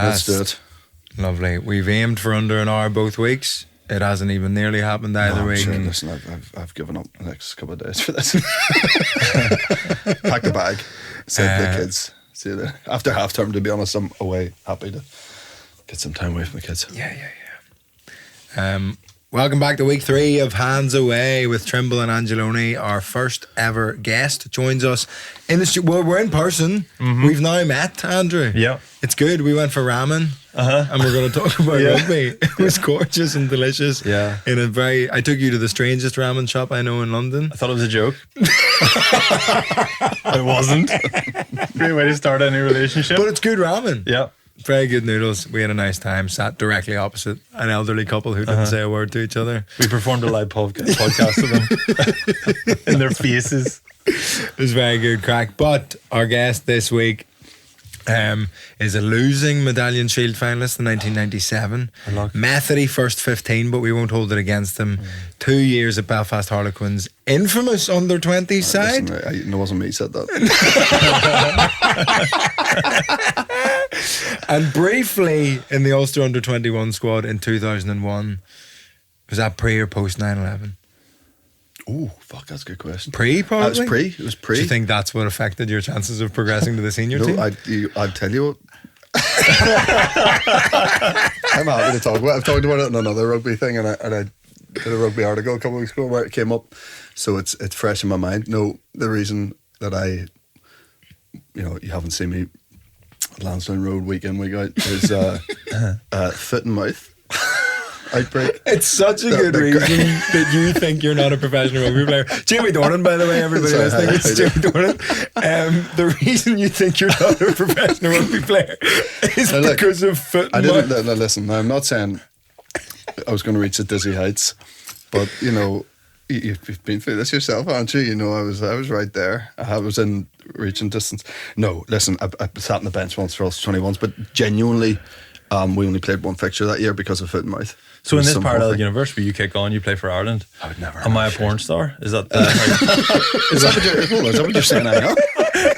Let's do it. Lovely. We've aimed for under an hour both weeks. It hasn't even nearly happened either week. Sure. Listen, I've given up the next couple of days for this. Pack the bag. Said to the kids. See you there. After half term, to be honest, I'm away. Happy to get some time away from the kids. Yeah. Welcome back to week 3 of Hands Away with Trimble and Angelone. Our first ever guest joins us in the studio. Well, we're in person. Mm-hmm. We've now met, Andrew. Yeah. It's good. We went for ramen and we're going to talk about rugby. It was gorgeous and delicious. Yeah. I took you to the strangest ramen shop I know in London. I thought it was a joke. It wasn't. Great way to start any relationship. But it's good ramen. Yeah. Very good noodles. We had a nice time. Sat directly opposite an elderly couple who didn't say a word to each other. We performed a live podcast to them in their faces. It was very good crack. But our guest this week is a losing Medallion Shield finalist in 1997. Methody first 15, but we won't hold it against him. 2 years at Belfast Harlequins. Infamous under 20s side. Listen, it wasn't me who said that. And briefly in the Ulster under 21 squad in 2001. Was that pre or post 9/11? Oh, fuck, that's a good question. Pre, probably? It was pre. Do you think that's what affected your chances of progressing to the senior team? I'd tell you what. I'm happy to talk about it. I've talked about it in another rugby thing, and I did a rugby article a couple of weeks ago where it came up, so it's fresh in my mind. No, the reason that you haven't seen me Lansdowne Road week in, week out is foot and mouth outbreak. It's such a good reason that you think you're not a professional rugby player. Jamie Dornan, by the way, everybody listening, it's Jamie Dornan. The reason you think you're not a professional rugby player is because of foot and mouth. Now listen, I'm not saying I was going to reach the dizzy heights, but you've been through this yourself, aren't you? I was right there. I was in reaching distance. No, listen, I sat on the bench once for Ulster 21s, but genuinely, we only played one fixture that year because of foot and mouth. So in this parallel universe where you kick on, you play for Ireland. I would never. Am I a porn star? Is that is that what you're saying? I am.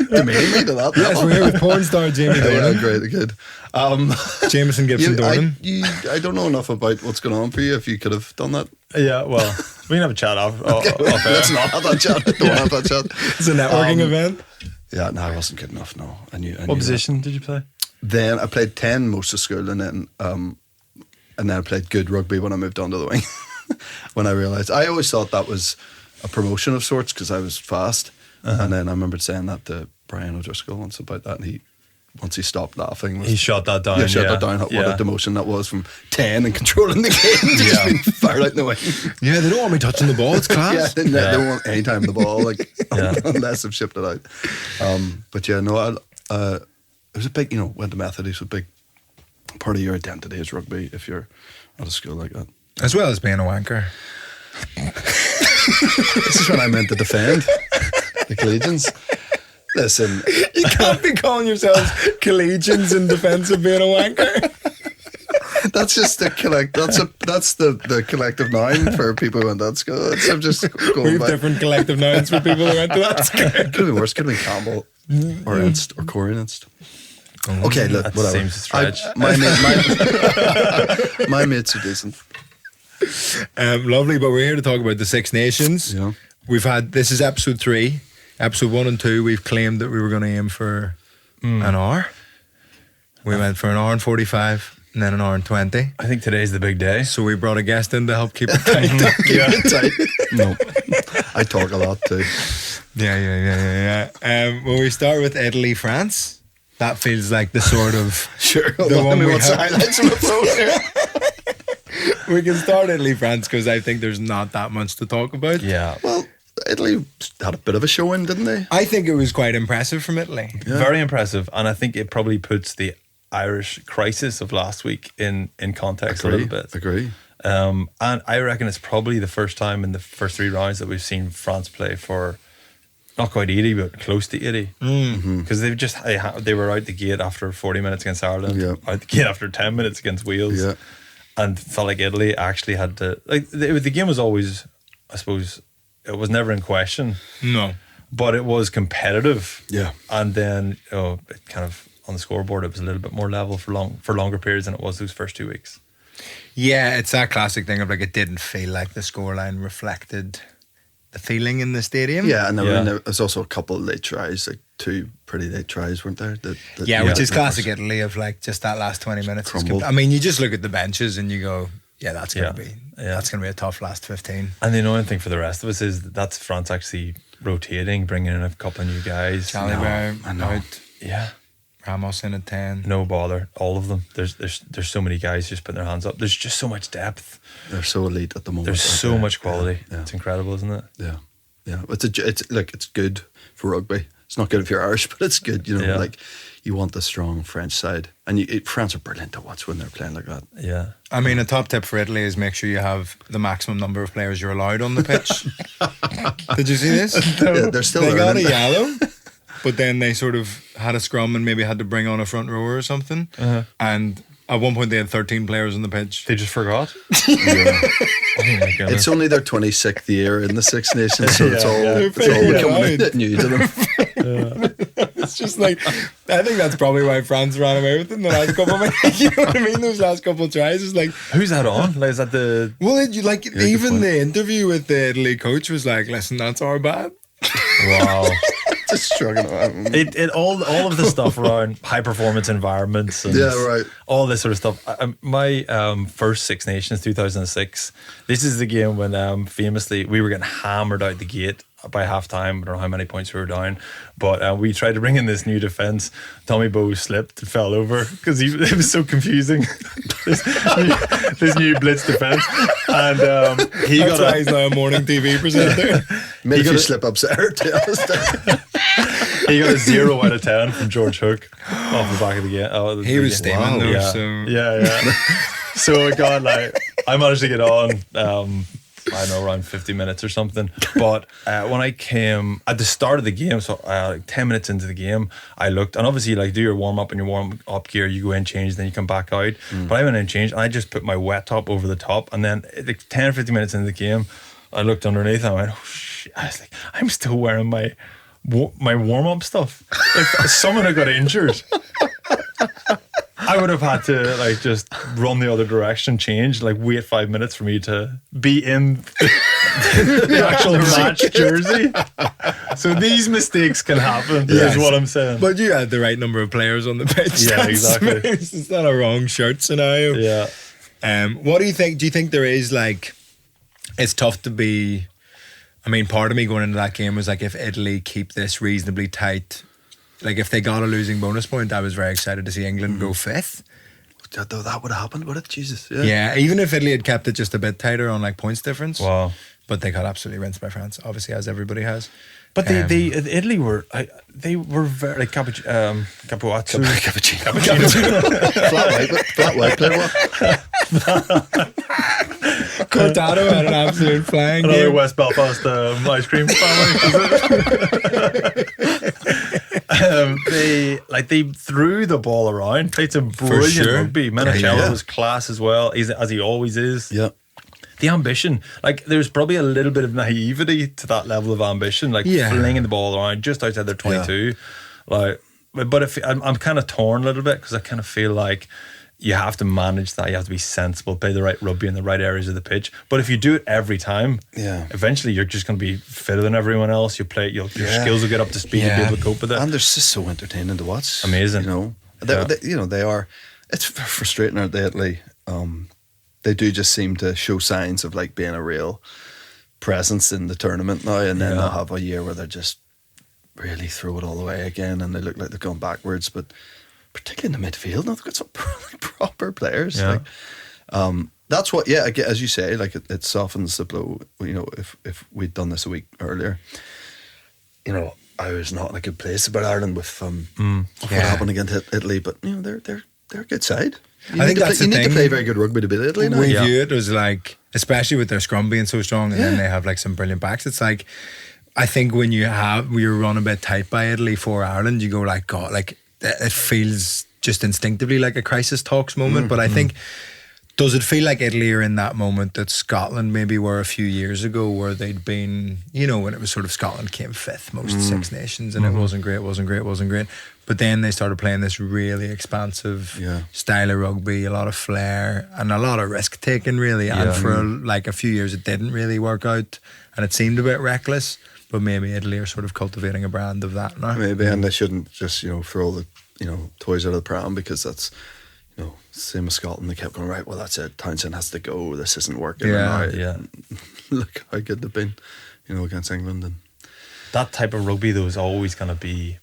Demeaning me to that. Yes, we're here with porn star Jamie Dornan. Yeah, great, good. Jameson Gibson Dornan. I don't know enough about what's going on for you. If you could have done that. Yeah, well, we can have a chat off. Let's not have that chat. Don't have that chat. It's a networking event. Yeah, no, I wasn't good enough. No, I knew. What position did you play? Then I played 10 most of school, and then I played good rugby when I moved on to the wing. When I realised, I always thought that was a promotion of sorts because I was fast. And then I remember saying that to Brian O'Driscoll once about that, and once he stopped laughing, he shot that down. Yeah, shot that down. What a demotion that was from 10 and controlling the game to just being fired out in the wing. Yeah, they don't want me touching the ball. It's class. They don't want any time the ball, unless I've shipped it out. But yeah, no, it was a big, went to Methody, so a big part of your identity is rugby if you're at a school like that. As well as being a wanker. This is what I meant to defend. The collegians. Listen, you can't be calling yourselves collegians in defence of being a wanker. That's just the that's the collective noun for people who went to that school. I'm just going we have by different collective nouns for people who went to that school. Could have been worse. Could have been Campbell or Inst or Corey-Inst. Okay, look, that whatever. Seems to stretch. My mates are decent. Lovely, but we're here to talk about the Six Nations. Yeah. This is episode 3. Episode 1 and 2, we've claimed that we were going to aim for an hour. We went for an hour and 45 and then an hour and 20. I think today's the big day. So we brought a guest in to help keep it tight. Keep it tight. No, I talk a lot too. Yeah. Well, we start with Italy, France. That feels like the sort of... Sure. The one we what's the highlights of the flow here? We can start Italy, France, because I think there's not that much to talk about. Yeah. Well, Italy had a bit of a showing, didn't they? I think it was quite impressive from Italy. Yeah. Very impressive. And I think it probably puts the Irish crisis of last week in context a little bit. Agree. And I reckon it's probably the first time in the first 3 rounds that we've seen France play for not quite 80, but close to 80. Because they were out the gate after 40 minutes against Ireland, out the gate after 10 minutes against Wales, and felt like Italy actually had to... the game was always, I suppose, it was never in question. No. But it was competitive. Yeah. And then, it kind of on the scoreboard, it was a little bit more level for longer periods than it was those first 2 weeks. Yeah, it's that classic thing of like it didn't feel like the scoreline reflected the feeling in the stadium. Yeah, and there was also a couple of late tries, like 2 pretty late tries, weren't there? Which is classic Italy of like just that last 20 minutes. I mean, you just look at the benches and you go, yeah, that's going to be a tough last 15. And the annoying thing for the rest of us is that's France actually rotating, bringing in a couple of new guys. Chalibert out. Yeah. Ramos in at 10. No bother, all of them. There's so many guys just putting their hands up. There's just so much depth. They're so elite at the moment. There's so much quality. It's incredible, isn't it? Yeah, yeah. It's good for rugby. It's not good if you're Irish, but it's good. You know, like you want the strong French side, and France are brilliant to watch when they're playing like that. Yeah. I mean, a top tip for Italy is make sure you have the maximum number of players you're allowed on the pitch. Did you see this? Yeah, they're still. They got a yellow. But then they sort of had a scrum and maybe had to bring on a front rower or something. And at one point they had 13 players on the pitch. They just forgot. Yeah. Oh my goodness. It's only their 26th year in the Six Nations, so it's all becoming a bit new to them. It's just like, I think that's probably why France ran away with it in the last couple of minutes. You know what I mean? Those last couple of tries is like, who's that on? Like, is that the? Well, even the interview with the Italy coach was like, listen, that's our bad. Wow. Just struggling. All of the stuff around high performance environments and all this sort of stuff. My first Six Nations 2006. This is the game when famously we were getting hammered out the gate by half time. I don't know how many points we were down, but we tried to bring in this new defence. Tommy Bowe slipped and fell over because it was so confusing. this new blitz defence, and That's why he's now a morning TV presenter. Made a few slip-ups there, to be honest. He got a 0 out of 10 from George Hook off the back of the game. He was steaming though. Yeah. So. Yeah. So it got I managed to get on. I don't know, around 50 minutes or something. But when I came at the start of the game, so 10 minutes into the game, I looked, and obviously do your warm up and your warm up gear, you go in, change, then you come back out. But I went in and changed, and I just put my wet top over the top, and then 10 or 15 minutes into the game, I looked underneath and I went, oh shit. I was like, I'm still wearing my warm up stuff. If someone had got injured, I would have had to just run the other direction, change, wait 5 minutes for me to be in the actual match jersey. So these mistakes can happen, is what I'm saying. But you had the right number of players on the pitch. Yeah, exactly. It's not a wrong shirt scenario. Yeah. What do you think? Do you think there is it's tough to be, I mean, part of me going into that game was if Italy keep this reasonably tight, if they got a losing bonus point, I was very excited to see England go 5th. That would have happened, would it? Jesus. Yeah, even if Italy had kept it just a bit tighter on points difference. Wow. But they got absolutely rinsed by France, obviously, as everybody has. But Italy were very cappuccino. Flat white player what? Cortado had an absolute flying Another game. West Belfast ice cream family. They threw the ball around, played some brilliant rugby. Menicello was class as well, as he always is. Yeah. The ambition, there's probably a little bit of naivety to that level of ambition, flinging the ball around just outside their 22. But if I'm kind of torn a little bit because I kind of feel like you have to manage that. You have to be sensible, play the right rugby in the right areas of the pitch. But if you do it every time, eventually you're just going to be fitter than everyone else. Your skills will get up to speed and be able to cope with it. And they're just so entertaining to watch. Amazing. They are. It's frustrating, aren't they, Italy? They do just seem to show signs of being a real presence in the tournament now, and then they'll have a year where they just really throw it all away again, and they look like they're going backwards. But particularly in the midfield, they've got some proper players. Yeah. That's what. Yeah, as you say, it softens the blow. If we'd done this a week earlier, I was not in a good place about Ireland with what happened against Italy. But they're a good side. I think that's the thing. You need to play very good rugby to beat Italy now. We view it as especially with their scrum being so strong, and then they have some brilliant backs. It's I think when you're run a bit tight by Italy for Ireland, you go God, it feels just instinctively like a crisis talks moment. But I think, does it feel like Italy are in that moment that Scotland maybe were a few years ago, where they'd been, when it was sort of Scotland came 5th most Six Nations, and it wasn't great. But then they started playing this really expansive style of rugby, a lot of flair and a lot of risk taking, really. And for like a few years, it didn't really work out, and it seemed a bit reckless. But maybe Italy are sort of cultivating a brand of that now. Maybe, and they shouldn't just throw the toys out of the pram, because that's same as Scotland. They kept going, right, well, that's it. Townsend has to go. This isn't working. Yeah. Look how good they've been, against England. And that type of rugby, though, is always going to be.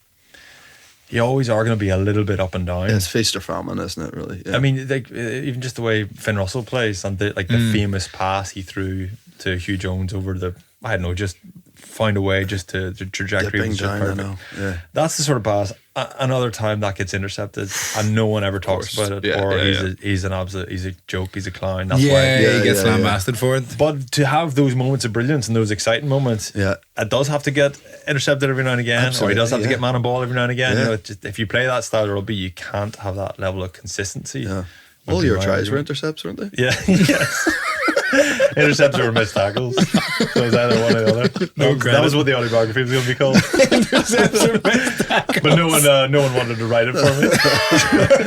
You always are going to be a little bit up and down. Yeah, it's feast or famine, isn't it? Really. Yeah. I mean, like, even just the way Finn Russell plays, and the famous pass he threw to Hugh Jones over the. I don't know, just find a way just to the trajectory was just perfect. I know. Yeah. That's the sort of pass. Another time that gets intercepted and no one ever talks about it, he's an absolute, he's a joke, he's a clown. That's why he gets lambasted for it. But to have those moments of brilliance and those exciting moments, it does have to get intercepted every now and again. Absolutely, or he does have to get man and ball every now and again. If you play that style of rugby, you can't have that level of consistency. Yeah. All your tries were intercepts, weren't they? Yeah. Yes. Intercepts or missed tackles. So it was either one or the other. That was what the autobiography was going to be called. Intercepts or missed tackles. But no one wanted to write it for me.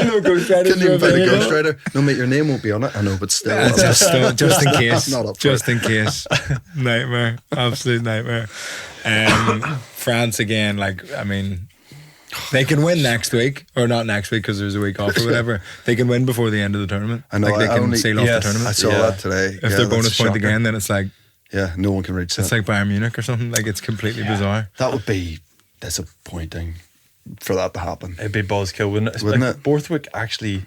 No ghostwriter. Couldn't even find a ghostwriter. No, mate, your name won't be on it. I know, but still. Just in case. Not up for just in case. Nightmare. Absolute nightmare. France again, they can win next week, or not next week because there's a week off or whatever. They can win before the end of the tournament. I know. They can sail off the tournament. I saw that today. If they're bonus point again, then it's like no one can reach that. It's like Bayern Munich or something. Like, it's completely bizarre. That would be disappointing for that to happen. It'd be buzzkill, wouldn't it? Borthwick actually,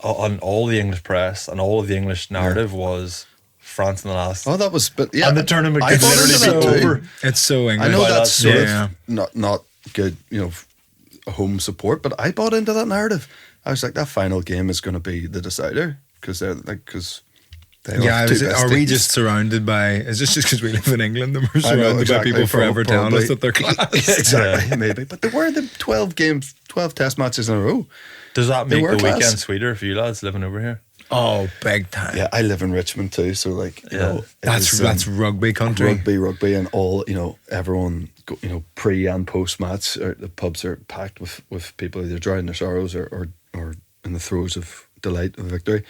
on all the English press and all of the English narrative was France in the last. Oh, that was, but and the tournament could literally be over. It's so English. I know that's sort of not good, home support, but I bought into that narrative. I was like, that final game is going to be the decider, because they're are we just surrounded by? Is this just because we live in England and we're surrounded by people forever telling us that they're class? Exactly, maybe. But they were the 12 test matches in a row. Does that make the weekend sweeter for you lads living over here? Oh, big time. Yeah, I live in Richmond too, so that's rugby country. Rugby, and all, everyone, pre and post match, the pubs are packed with people either drowning their sorrows or in the throes of delight of victory.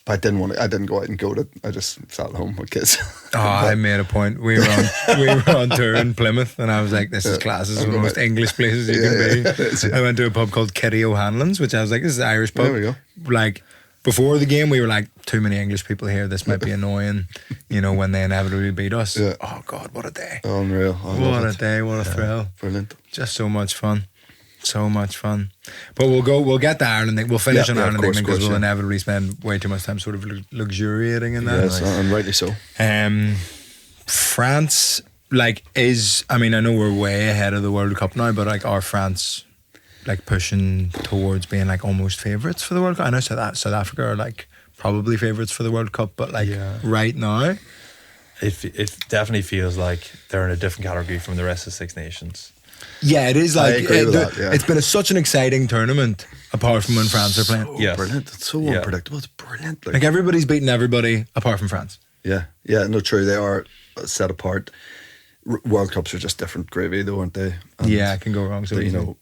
But I didn't go out and goat it. I just sat at home with kids. I made a point. We were on tour in Plymouth, and I was like, this is class. This is one of the most English places you can be. I went to a pub called Kitty O'Hanlon's, which I was like, this is an Irish pub. There we go. Like, before the game, we were like, too many English people here. This might be annoying, when they inevitably beat us. Yeah. Oh, God, what a day. Unreal. What a day. What a thrill. Brilliant. Just so much fun. So much fun. But we'll get the Ireland thing. We'll finish on Ireland thing, because we'll inevitably spend way too much time sort of luxuriating in that. Yes, and rightly so. France, I know we're way ahead of the World Cup now, but are France pushing towards being almost favourites for the World Cup? I know South Africa are probably favourites for the World Cup, but right now, it definitely feels like they're in a different category from the rest of the Six Nations. Yeah, it is I agree with that, yeah. It's been such an exciting tournament, apart from when France are playing. Brilliant. It's so unpredictable. It's brilliant. Everybody's beating everybody apart from France. Yeah, no, true. They are set apart. World Cups are just different gravy, though, aren't they? And it can go wrong. So the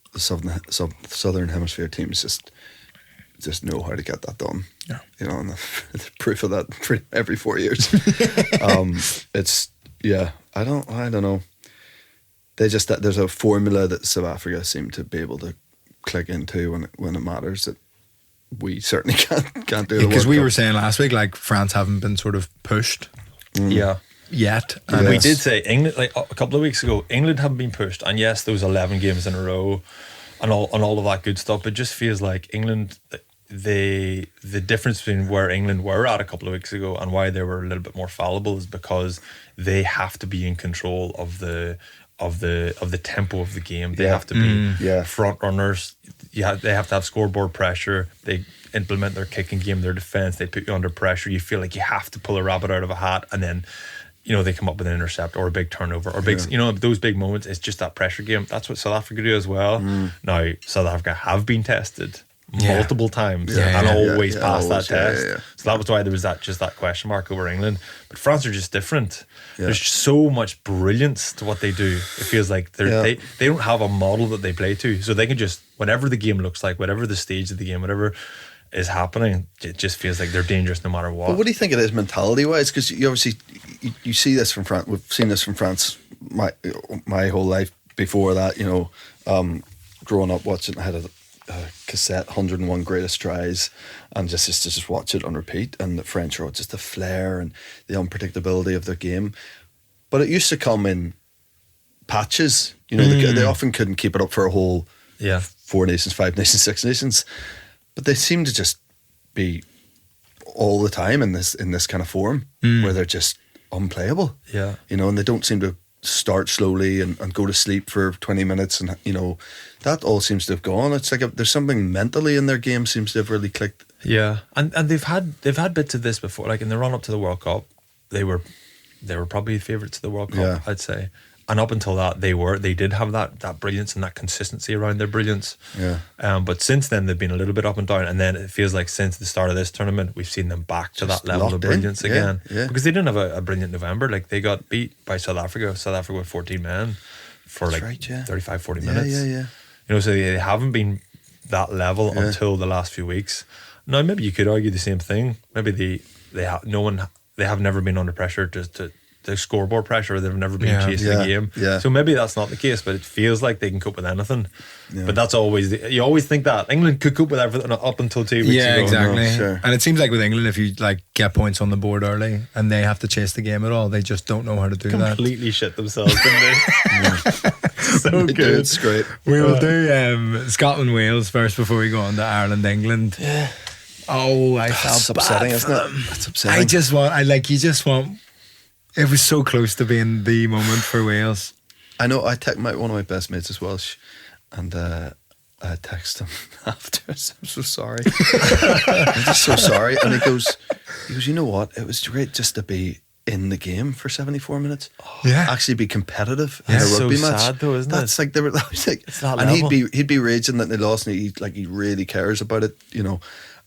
Southern Hemisphere teams just know how to get that done. Yeah, and the proof of that every 4 years. I don't know. They just there's a formula that South Africa seem to be able to click into when it matters that we certainly can't do. Because we were saying last week, France haven't been sort of pushed. Yet. And we did say England, a couple of weeks ago, England haven't been pushed, and yes, those 11 games in a row and all of that good stuff. It just feels like England, the difference between where England were at a couple of weeks ago and why they were a little bit more fallible is because they have to be in control of the tempo of the game. They have to be front runners. They have to have scoreboard pressure. They implement their kicking game, their defense. They put you under pressure. You feel like you have to pull a rabbit out of a hat, and then they come up with an intercept or a big turnover or big. Those big moments. It's just that pressure game. That's what South Africa do as well. Now South Africa have been tested multiple times Yeah, and yeah, always passed that always, yeah, test. yeah. So that was why there was that question mark over England. But France are just different. Yeah. There's so much brilliance to what they do. It feels like they don't have a model that they play to, so they can just, whatever the game looks like, whatever the stage of the game, whatever is happening, it just feels like they're dangerous no matter what. But what do you think it is mentality wise? Because you obviously you see this from France. We've seen this from France my whole life. Before that, growing up watching, I had a cassette 101 greatest tries, and just watch it on repeat. And the French are just the flair and the unpredictability of their game. But it used to come in patches. They often couldn't keep it up for a whole 4 nations, 5 nations, 6 nations. But they seem to just be all the time in this kind of form where they're just unplayable. Yeah. And they don't seem to start slowly and go to sleep for 20 minutes, and that all seems to have gone. It's like there's something mentally in their game seems to have really clicked. Yeah, and they've had bits of this before. Like in the run up to the World Cup, they were probably favourites to the World Cup, I'd say. And up until that, they did have that brilliance and that consistency around their brilliance. Yeah. But since then, they've been a little bit up and down. And then it feels like since the start of this tournament, we've seen them back to Just that level of locked brilliance in. again. Yeah. Because they didn't have a brilliant November. Like they got beat by South Africa. South Africa with 14 men for 35, 40 minutes. Yeah. So they haven't been that level until the last few weeks. Now, maybe you could argue the same thing. Maybe they have never been under pressure to the scoreboard pressure. They've never been chasing the game. Yeah. So maybe that's not the case, but it feels like they can cope with anything. Yeah. But that's always you always think that England could cope with everything up until 2 weeks ago. Yeah, exactly. No, sure. And it seems like with England, if you get points on the board early and they have to chase the game at all, they just don't know how to do that. Completely shit themselves, didn't they? So They good. do, it's great. We will do Scotland Wales first before we go on to Ireland England. Yeah. Oh, I That's felt upsetting, bad isn't for it? them. That's upsetting. You just want. It was so close to being the moment for Wales. I know. I text one of my best mates is Welsh, and I text him after. I'm so sorry. I'm just so sorry. And he goes, you know what? It was great just to be in the game for 74 minutes. Yeah. Actually be competitive in Yeah, a rugby so match. sad though, isn't That's it? like they were. That was like, It's that and level. he'd be raging that they lost, and he really cares about it.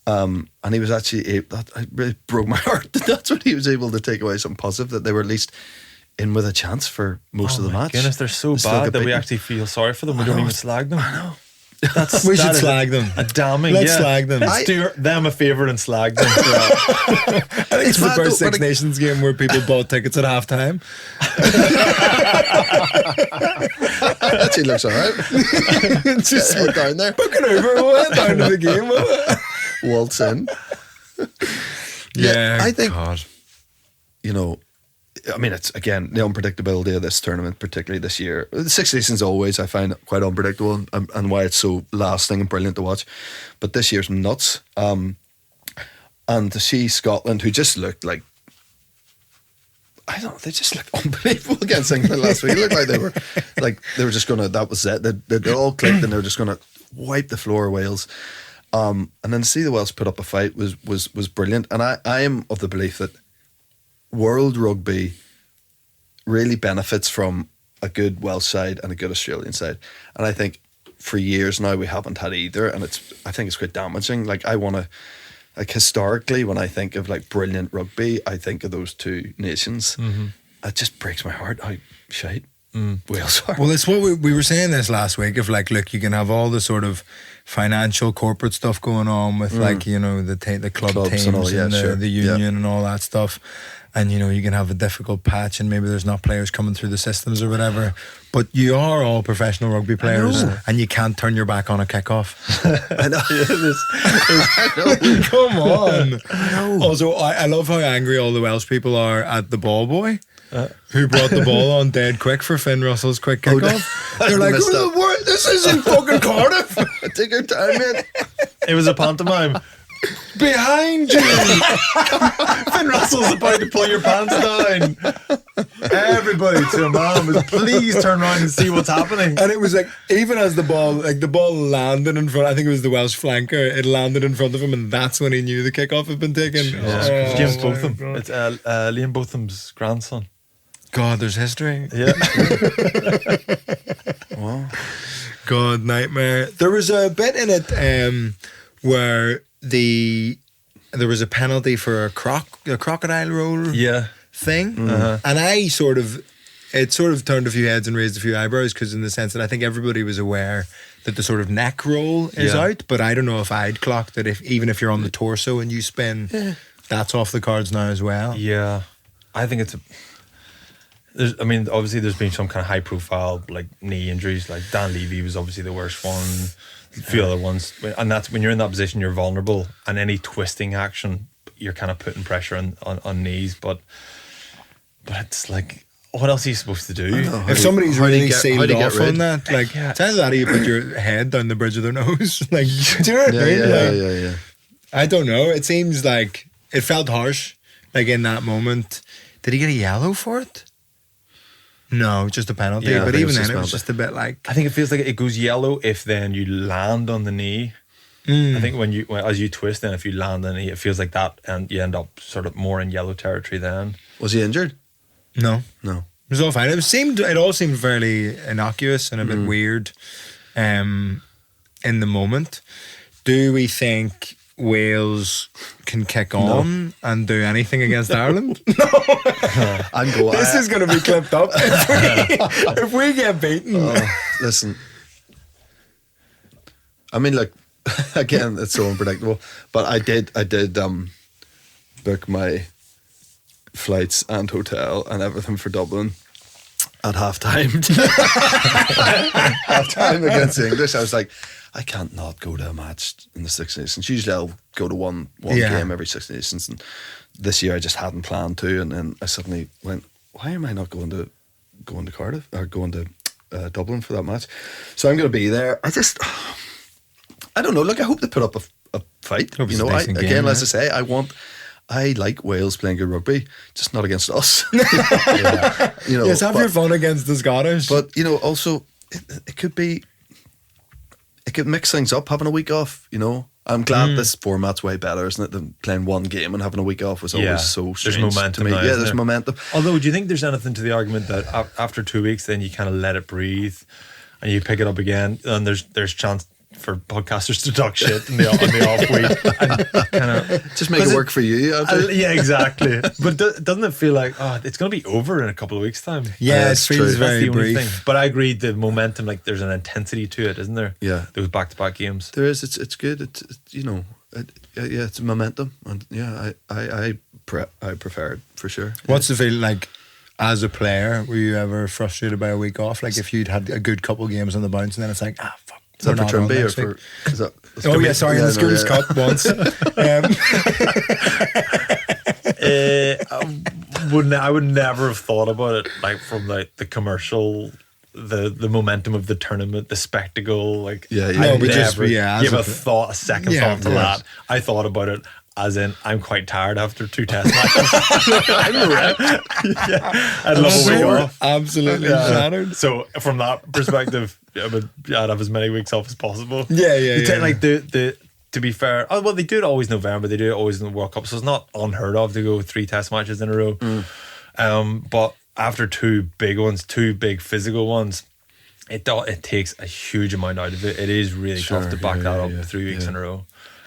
And he was actually that really broke my heart. That's what he was able to take away something positive, that they were at least in with a chance for most of the match. Goodness, they're so Still bad get that we beaten. actually feel sorry for them. We I don't know. even slag them. I know. We should That is slag them. A damning. Let's slag them. Let's do them a favour and slag them. I think it's the mad first though, Six but Nations game where people bought tickets at half time. Actually looks alright. Just Head down there, book an Uber, we'll head down to the game. waltz in. Yeah, I think God. I mean, it's again the unpredictability of this tournament, particularly this year. The Six Nations always I find quite unpredictable, and why it's so lasting and brilliant to watch. But this year's nuts. And to see Scotland, who just looked like, I don't know, they just looked unbelievable against England last week. It looked like they were just gonna. That was it. They all clicked, and they were just gonna wipe the floor of Wales. And then to see the Welsh put up a fight was brilliant. And I am of the belief that world rugby really benefits from a good Welsh side and a good Australian side. And I think for years now we haven't had either, and I think it's quite damaging. Like historically, when I think of like brilliant rugby, I think of those two nations. Mm-hmm. It just breaks my heart how shite Wales are. Well, it's what we were saying this last week of like, look, you can have all the sort of financial corporate stuff going on with like, the club Clubs teams and all, yeah, sure. the union and all that stuff. And, you can have a difficult patch and maybe there's not players coming through the systems or whatever. But you are all professional rugby players and you can't turn your back on a kickoff. I know. I know. Come on. I know. Also, I love how angry all the Welsh people are at the ball boy. Who brought the ball on dead quick for Finn Russell's quick kickoff. They're like, this isn't fucking Cardiff. Take your time, man. It was a pantomime. Behind you. Finn Russell's about to pull your pants down. Everybody to a man was please turn around and see what's happening. And it was like, even as the ball landed in front, I think it was the Welsh flanker, it landed in front of him, and that's when he knew the kickoff had been taken. James Botham. It's Liam Botham's grandson. God, there's history. Yeah. Wow. God, nightmare. There was a bit in it where there was a penalty for a crocodile roll Yeah. thing, and it sort of turned a few heads and raised a few eyebrows, because in the sense that I think everybody was aware that the sort of neck roll is out, but I don't know if I'd clocked that even if you're on the torso and you spin, that's off the cards now as well. Yeah, I think obviously there's been some kind of high profile like knee injuries, like Dan Levy was obviously the worst one, a few other ones, and that's when you're in that position, you're vulnerable, and any twisting action, you're kind of putting pressure on knees, but it's like, what else are you supposed to do? If somebody's really sealed off on that, like, tell that you put your head down the bridge of their nose. Like, do you know what I mean? Yeah. I don't know. It seems like it felt harsh, like in that moment. Did he get a yellow for it? No, just a penalty. Yeah, but even then, it was penalty. just a bit like. I think it feels like it goes yellow if then you land on the knee. I think as you twist, then if you land on the knee, it feels like that, and you end up sort of more in yellow territory then. Was he injured? No. No. It was all fine. It all seemed fairly innocuous and a bit weird in the moment. Do we think Wales can kick on and do anything against Ireland? I'm going. This is going to be clipped up if we get beaten. Listen, I mean, like, again, it's so unpredictable. But I did book my flights and hotel and everything for Dublin at half-time. Half-time against the English. I was like, I can't not go to a match in the Six Nations. Usually I'll go to one game every Six Nations, and this year I just hadn't planned to, and then I suddenly went, why am I not going to Cardiff or going to Dublin for that match? So I'm going to be there. I don't know. Look, I hope they put up a fight. Hope You it's know, a decent again, game, as I say, I like Wales playing good rugby, just not against us. You know, Yes, have your fun against the Scottish. but you know, also it could mix things up having a week off. You know, I'm glad this format's way better, isn't it, than playing one game and having a week off was always so strange. There's momentum to me. now, Yeah, isn't there's there? momentum. Although, do you think there's anything to the argument that after 2 weeks, then you kind of let it breathe and you pick it up again, and there's chance for podcasters to talk shit on the off week and kind of Just make it work for you. Andrew. yeah, exactly. But doesn't it feel like it's going to be over in a couple of weeks' time? yeah, it that's feels true. That's very the only brief. thing. But I agree, the momentum, like there's an intensity to it, isn't there? Yeah. Those back-to-back games. There is. It's good. It's you know, it's momentum, and yeah, I prefer it for sure. What's the feeling like as a player? Were you ever frustrated by a week off? Like if you'd had a good couple of games on the bounce and then it's like, fuck. Is that we're for not on Trimble or next for? week. Is that? Oh yeah, sorry, in the Schools Cup once. I would never have thought about it like from like the commercial, the momentum of the tournament, the spectacle. Like Yeah, yeah. I No, but just- never yeah, give as a a- thought, a second Yeah, thought to of course. that. I thought about it as in I'm quite tired after 2 test matches. I'm wrecked. I'd love a week off. Absolutely shattered. So from that perspective, I'd have as many weeks off as possible. Yeah. Like the to be fair, they do it always in November. They do it always in the World Cup, so it's not unheard of to go 3 test matches in a row. But after 2 big ones, 2 big physical ones, it takes a huge amount out of it. It is really tough to back that up 3 weeks in a row.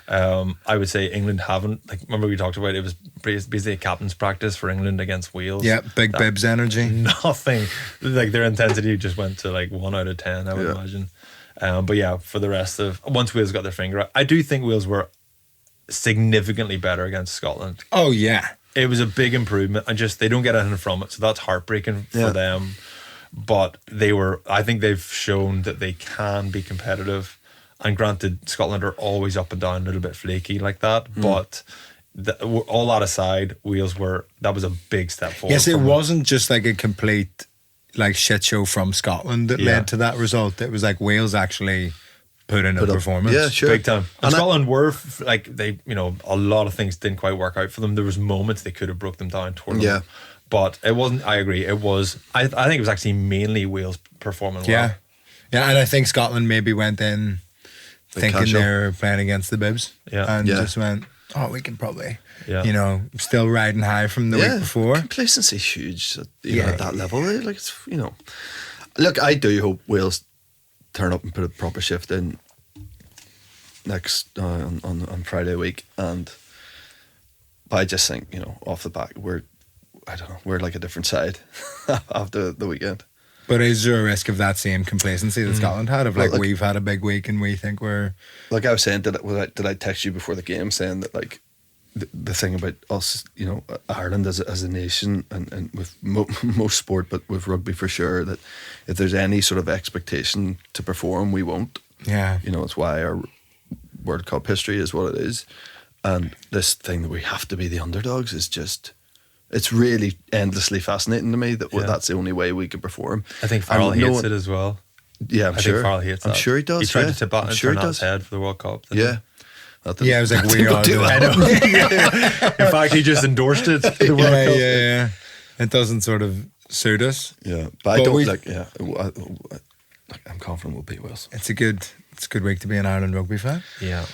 I would say England haven't. Like, remember we talked about it was basically a captain's practice for England against Wales. Yeah, big Bibs energy. Nothing. Like their intensity just went to like 1 out of 10, I would imagine. But yeah, for the rest of once Wales got their finger out, I do think Wales were significantly better against Scotland. Oh yeah. It was a big improvement, and just they don't get anything from it, so that's heartbreaking for them. But I think they've shown that they can be competitive. And granted, Scotland are always up and down, a little bit flaky like that. But all that aside, Wales that was a big step forward. Yes, it wasn't just like a complete like shit show from Scotland that led to that result. It was like Wales actually put in a performance. Yeah, sure. Big time. And And Scotland were like they, a lot of things didn't quite work out for them. There was moments they could have broke them down toward them. Yeah. But it wasn't. I agree. It was. I think it was actually mainly Wales performing well. Yeah. Yeah, and I think Scotland maybe went in thinking casual. they were playing against the Bibs. Yeah. And Yeah. just went, we can probably, Yeah. still riding high from the week before. Complacency huge at that level. Like it's Look, I do hope Wales turn up and put a proper shift in next on Friday week, but I just think, off the back we're like a different side after the weekend. But is there a risk of that same complacency that Scotland had? Of we've had a big week and we think we're... Like I was saying, did I text you before the game saying that, like, the thing about us, Ireland as a nation, and with most sport, but with rugby for sure, that if there's any sort of expectation to perform, we won't. Yeah. It's why our World Cup history is what it is. And this thing that we have to be the underdogs is just... It's really endlessly fascinating to me that that's the only way we could perform. I think Farrell hates it as well. Yeah, I think Farrell hates that. I'm sure he does. He tried to tip it and turn on his head for the World Cup. Yeah. Yeah, it was like, we are. I know. In fact, he just endorsed it. The World Cup. Yeah. It doesn't sort of suit us. Yeah, but I don't I'm confident we'll beat Wales. It's a good week to be an Ireland rugby fan. Yeah.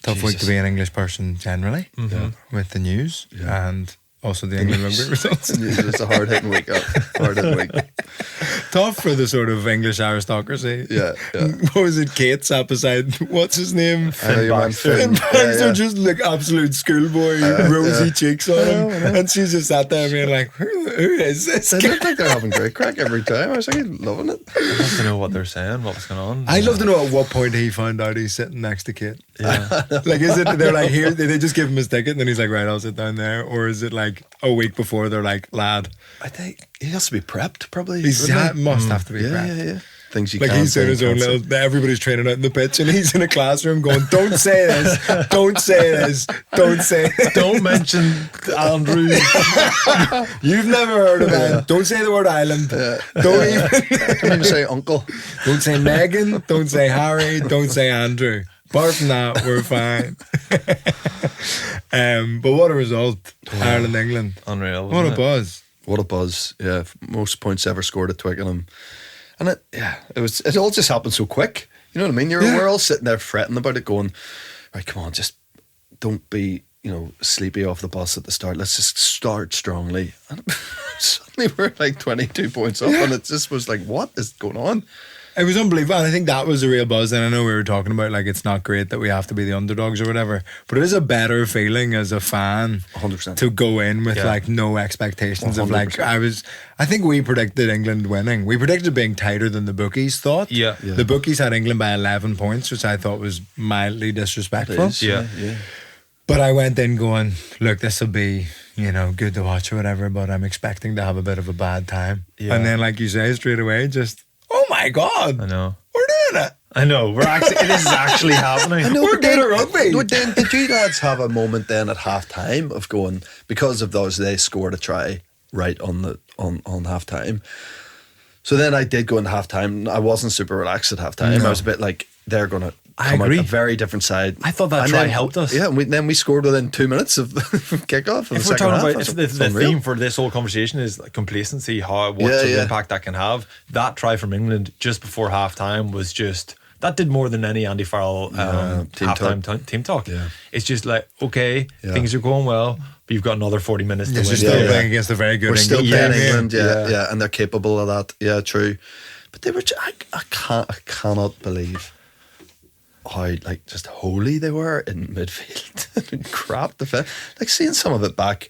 Tough week to be an English person generally, with the news and also the England rugby results. It's a hard-hitting week. Tough for the sort of English aristocracy. Yeah. What was it? Kate sat beside, what's his name? Finn Baxter just like absolute schoolboy, rosy cheeks on him. And she just sat there being like, who is this? I don't think they're having great crack every time. I was like, loving it. I'd love to know what they're saying, what was going on. I'd love to know at what point he found out he's sitting next to Kate. Yeah. Like, is it, they're like, here, they just give him his ticket and then he's like, right, I'll sit down there? Or is it like a week before they're like, lad? I think he has to be prepped, probably. Must have to be prepped. Yeah. Things you like, can't he's doing his own little, everybody's training out in the pitch and he's in a classroom going, don't say this, don't say this, don't say this. Don't mention Andrew. You've never heard of it. Don't say the word island. Don't even say uncle. Don't say Megan, don't say Harry, don't say Andrew. Apart from that, we're fine. But what a result. Ireland, England. Unreal. What a buzz. What a buzz. Yeah. Most points ever scored at Twickenham. And it all just happened so quick. You know what I mean? We're all sitting there fretting about it going, right, come on, just don't be, sleepy off the bus at the start. Let's just start strongly. And suddenly we're like 22 points up and it just was like, what is going on? It was unbelievable. And I think that was the real buzz. And I know we were talking about, like, it's not great that we have to be the underdogs or whatever, but it is a better feeling as a fan 100%. to go in with like no expectations 100%. Of like, I think we predicted England winning. We predicted being tighter than the bookies thought. Yeah. The bookies had England by 11 points, which I thought was mildly disrespectful. Yeah. But I went in going, look, this will be, good to watch or whatever, but I'm expecting to have a bit of a bad time. Yeah. And then, like you say, straight away, just, oh my God. I know. We're doing it. I know. This is actually happening. I know, we're good at rugby. Did you lads have a moment then at half time of going, because of those, they scored a try right on half time. So then I did go into half time. I wasn't super relaxed at half time. No. I was a bit like, they're going to come out a very different side. I thought that try helped us. Yeah, and then we scored within 2 minutes of the kickoff. If we're talking about the theme for this whole conversation is complacency, what sort of impact that can have. That try from England just before half time was just, that did more than any Andy Farrell halftime team talk. Yeah. It's just like, okay, things are going well, but you've got another 40 minutes to win. You're still playing against a very good England. We're still playing England, yeah, and they're capable of that. Yeah, true. But they were, I cannot believe how just holy they were in midfield. Crap defense. Like seeing some of it back,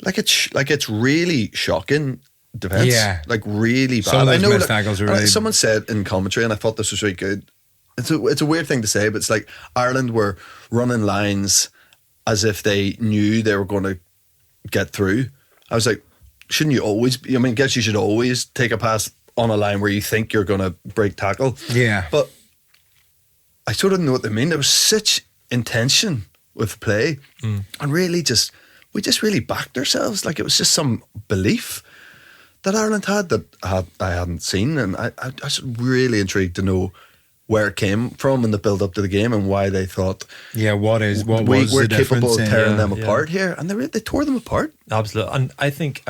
it's really shocking defense. Yeah, like really bad. Some of those missed tackles are really. Someone said in commentary, and I thought this was really good. It's a weird thing to say, but it's like Ireland were running lines as if they knew they were going to get through. I was like, shouldn't you always? I guess you should always take a pass on a line where you think you're going to break tackle. Yeah, but I sort of know what they mean. There was such intention with play, and really we just really backed ourselves. Like it was just some belief that Ireland had that I hadn't seen, and I was really intrigued to know where it came from in the build up to the game and why they thought, we're capable of tearing them apart here, and they tore them apart. Absolutely, and I think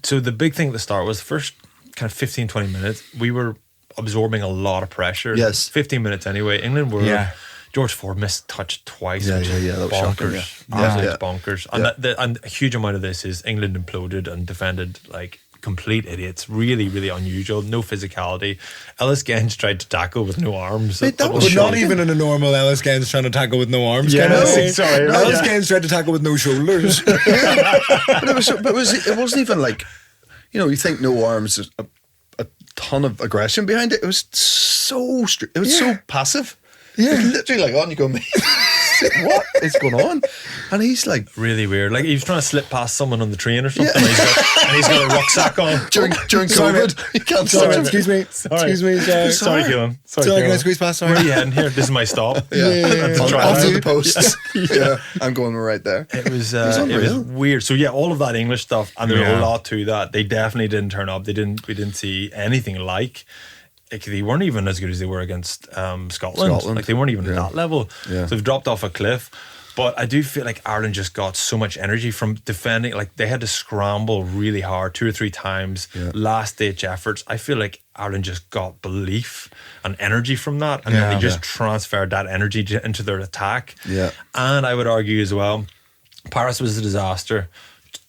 so. The big thing at the start was the first kind of 15-20 minutes we were absorbing a lot of pressure. Yes. 15 minutes anyway. England were George Ford missed touch twice. That was bonkers. Absolute bonkers. And and a huge amount of this is England imploded and defended like complete idiots. Really, really unusual. No physicality. Ellis Genge tried to tackle with no arms. Mate, that was But not shocking. even in a normal Ellis Gaines trying to tackle with no arms. Yeah, kind of no, thing. sorry, Ellis yeah. Gaines tried to tackle with no shoulders. But it wasn't even like, you think no arms, there's a ton of aggression behind it. It was so it was so passive. Yeah. Like, literally like on you go, mate. What is going on? And he's like Really weird. Like he was trying to slip past someone on the train or something. And he's got a rucksack on. during Sorry, COVID, you can't Sorry, touch him. excuse me. Sorry. Excuse me. Sorry, Keelan. Sorry, can I squeeze past? Sorry. Where are you heading here? This is my stop. Yeah, To try onto that. the posts. Yeah, I'm going right there. It was unreal. weird. So yeah, all of that English stuff, and there was Yeah. a lot to that. They definitely didn't turn up. We didn't see anything like. They weren't even as good as they were against Scotland. Like they weren't even at that level. Yeah. So they've dropped off a cliff. But I do feel like Ireland just got so much energy from defending. Like they had to scramble really hard 2 or 3 times, last ditch efforts. I feel like Ireland just got belief and energy from that, and then they just transferred that energy into their attack. Yeah. And I would argue as well, Paris was a disaster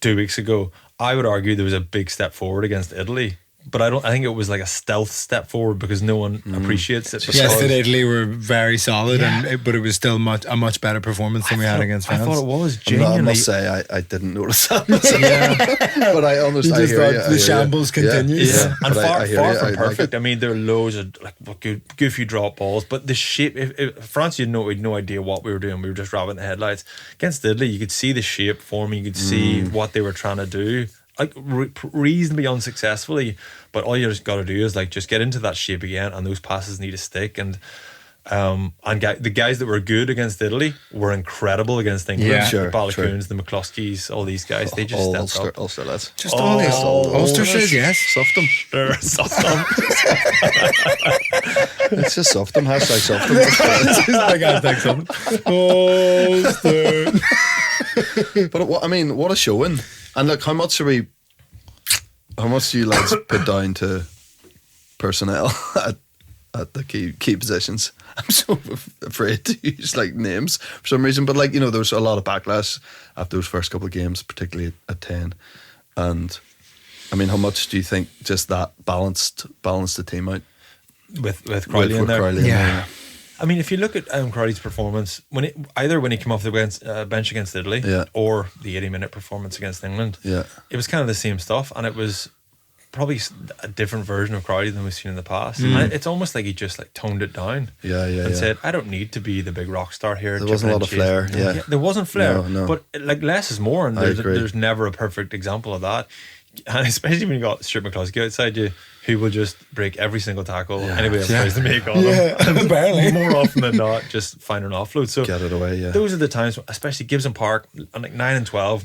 2 weeks ago. I would argue there was a big step forward against Italy. But I think it was like a stealth step forward because no one appreciates it. Yes, because- that Italy were very solid, but it was still a much better performance than we had against France. I thought it was I genuinely. must say, I didn't notice that. But I honestly, You just I hear thought you, I the hear you. shambles continues. Yeah, and But I far hear far you, from I like perfect. it. I mean, there are loads of like good few drop balls, but the shape. If France, we had no idea what we were doing. We were just rabbit in the headlights. Against Italy, you could see the shape forming. You could see what they were trying to do, like reasonably unsuccessfully. But all you just got to do is like just get into that shape again, and those passes need to stick. And the guys that were good against Italy were incredible against England. Yeah, the sure, Balakoons, the McCloskeys, all these guys. They just all stepped up. Ulster lads. Just all these Ulster says yes. Soft them. They're soft on. It's just soft them. Hashtag soft them. I gotta take some. Ulster. But what a showing. And look, how much do you lads put down to personnel at the key positions? I'm so afraid to use like names for some reason, but there was a lot of backlash after those first couple of games, particularly at 10. And I mean, how much do you think just that balanced the team out with Crowley in there? Crowley in there? I mean, if you look at Crowley's performance, when he came off the bench against Italy, or the 80-minute performance against England, it was kind of the same stuff, and it was probably a different version of Crowley than we've seen in the past. And it's almost like he just like toned it down, and said, "I don't need to be the big rock star here." There wasn't a lot of flair. Yeah, there wasn't flair, No. but like less is more, and I agree. there's never a perfect example of that. And especially when you got Stuart McCloskey outside you, who will just break every single tackle anybody else tries to make on him. Apparently. More often than not, just find an offload. So Get it away, yeah. those are the times, especially Gibson Park, and like 9 and 12,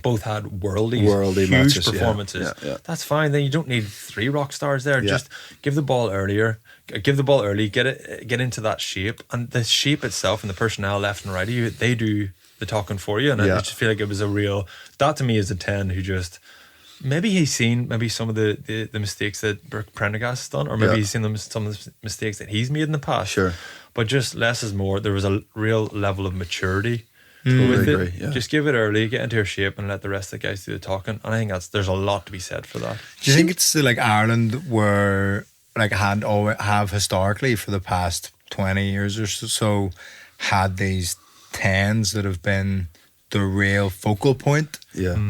both had worldly Worldly huge matches, yeah. performances. Yeah. That's fine. Then you don't need 3 rock stars there. Yeah. Just give the ball earlier. Give the ball early. Get into that shape, and the shape itself and the personnel left and right of you, they do the talking for you. And I just feel like it was a real. That to me is a 10 who just. Maybe he's seen some of the mistakes that Prendergast has done, or maybe he's seen some of the mistakes that he's made in the past. Sure. But just less is more. There was a real level of maturity Totally with agree, it. yeah. Just give it early, get into your shape, and let the rest of the guys do the talking. And I think there's a lot to be said for that. Do you think it's like Ireland were like have historically for the past 20 years or so had these 10s that have been the real focal point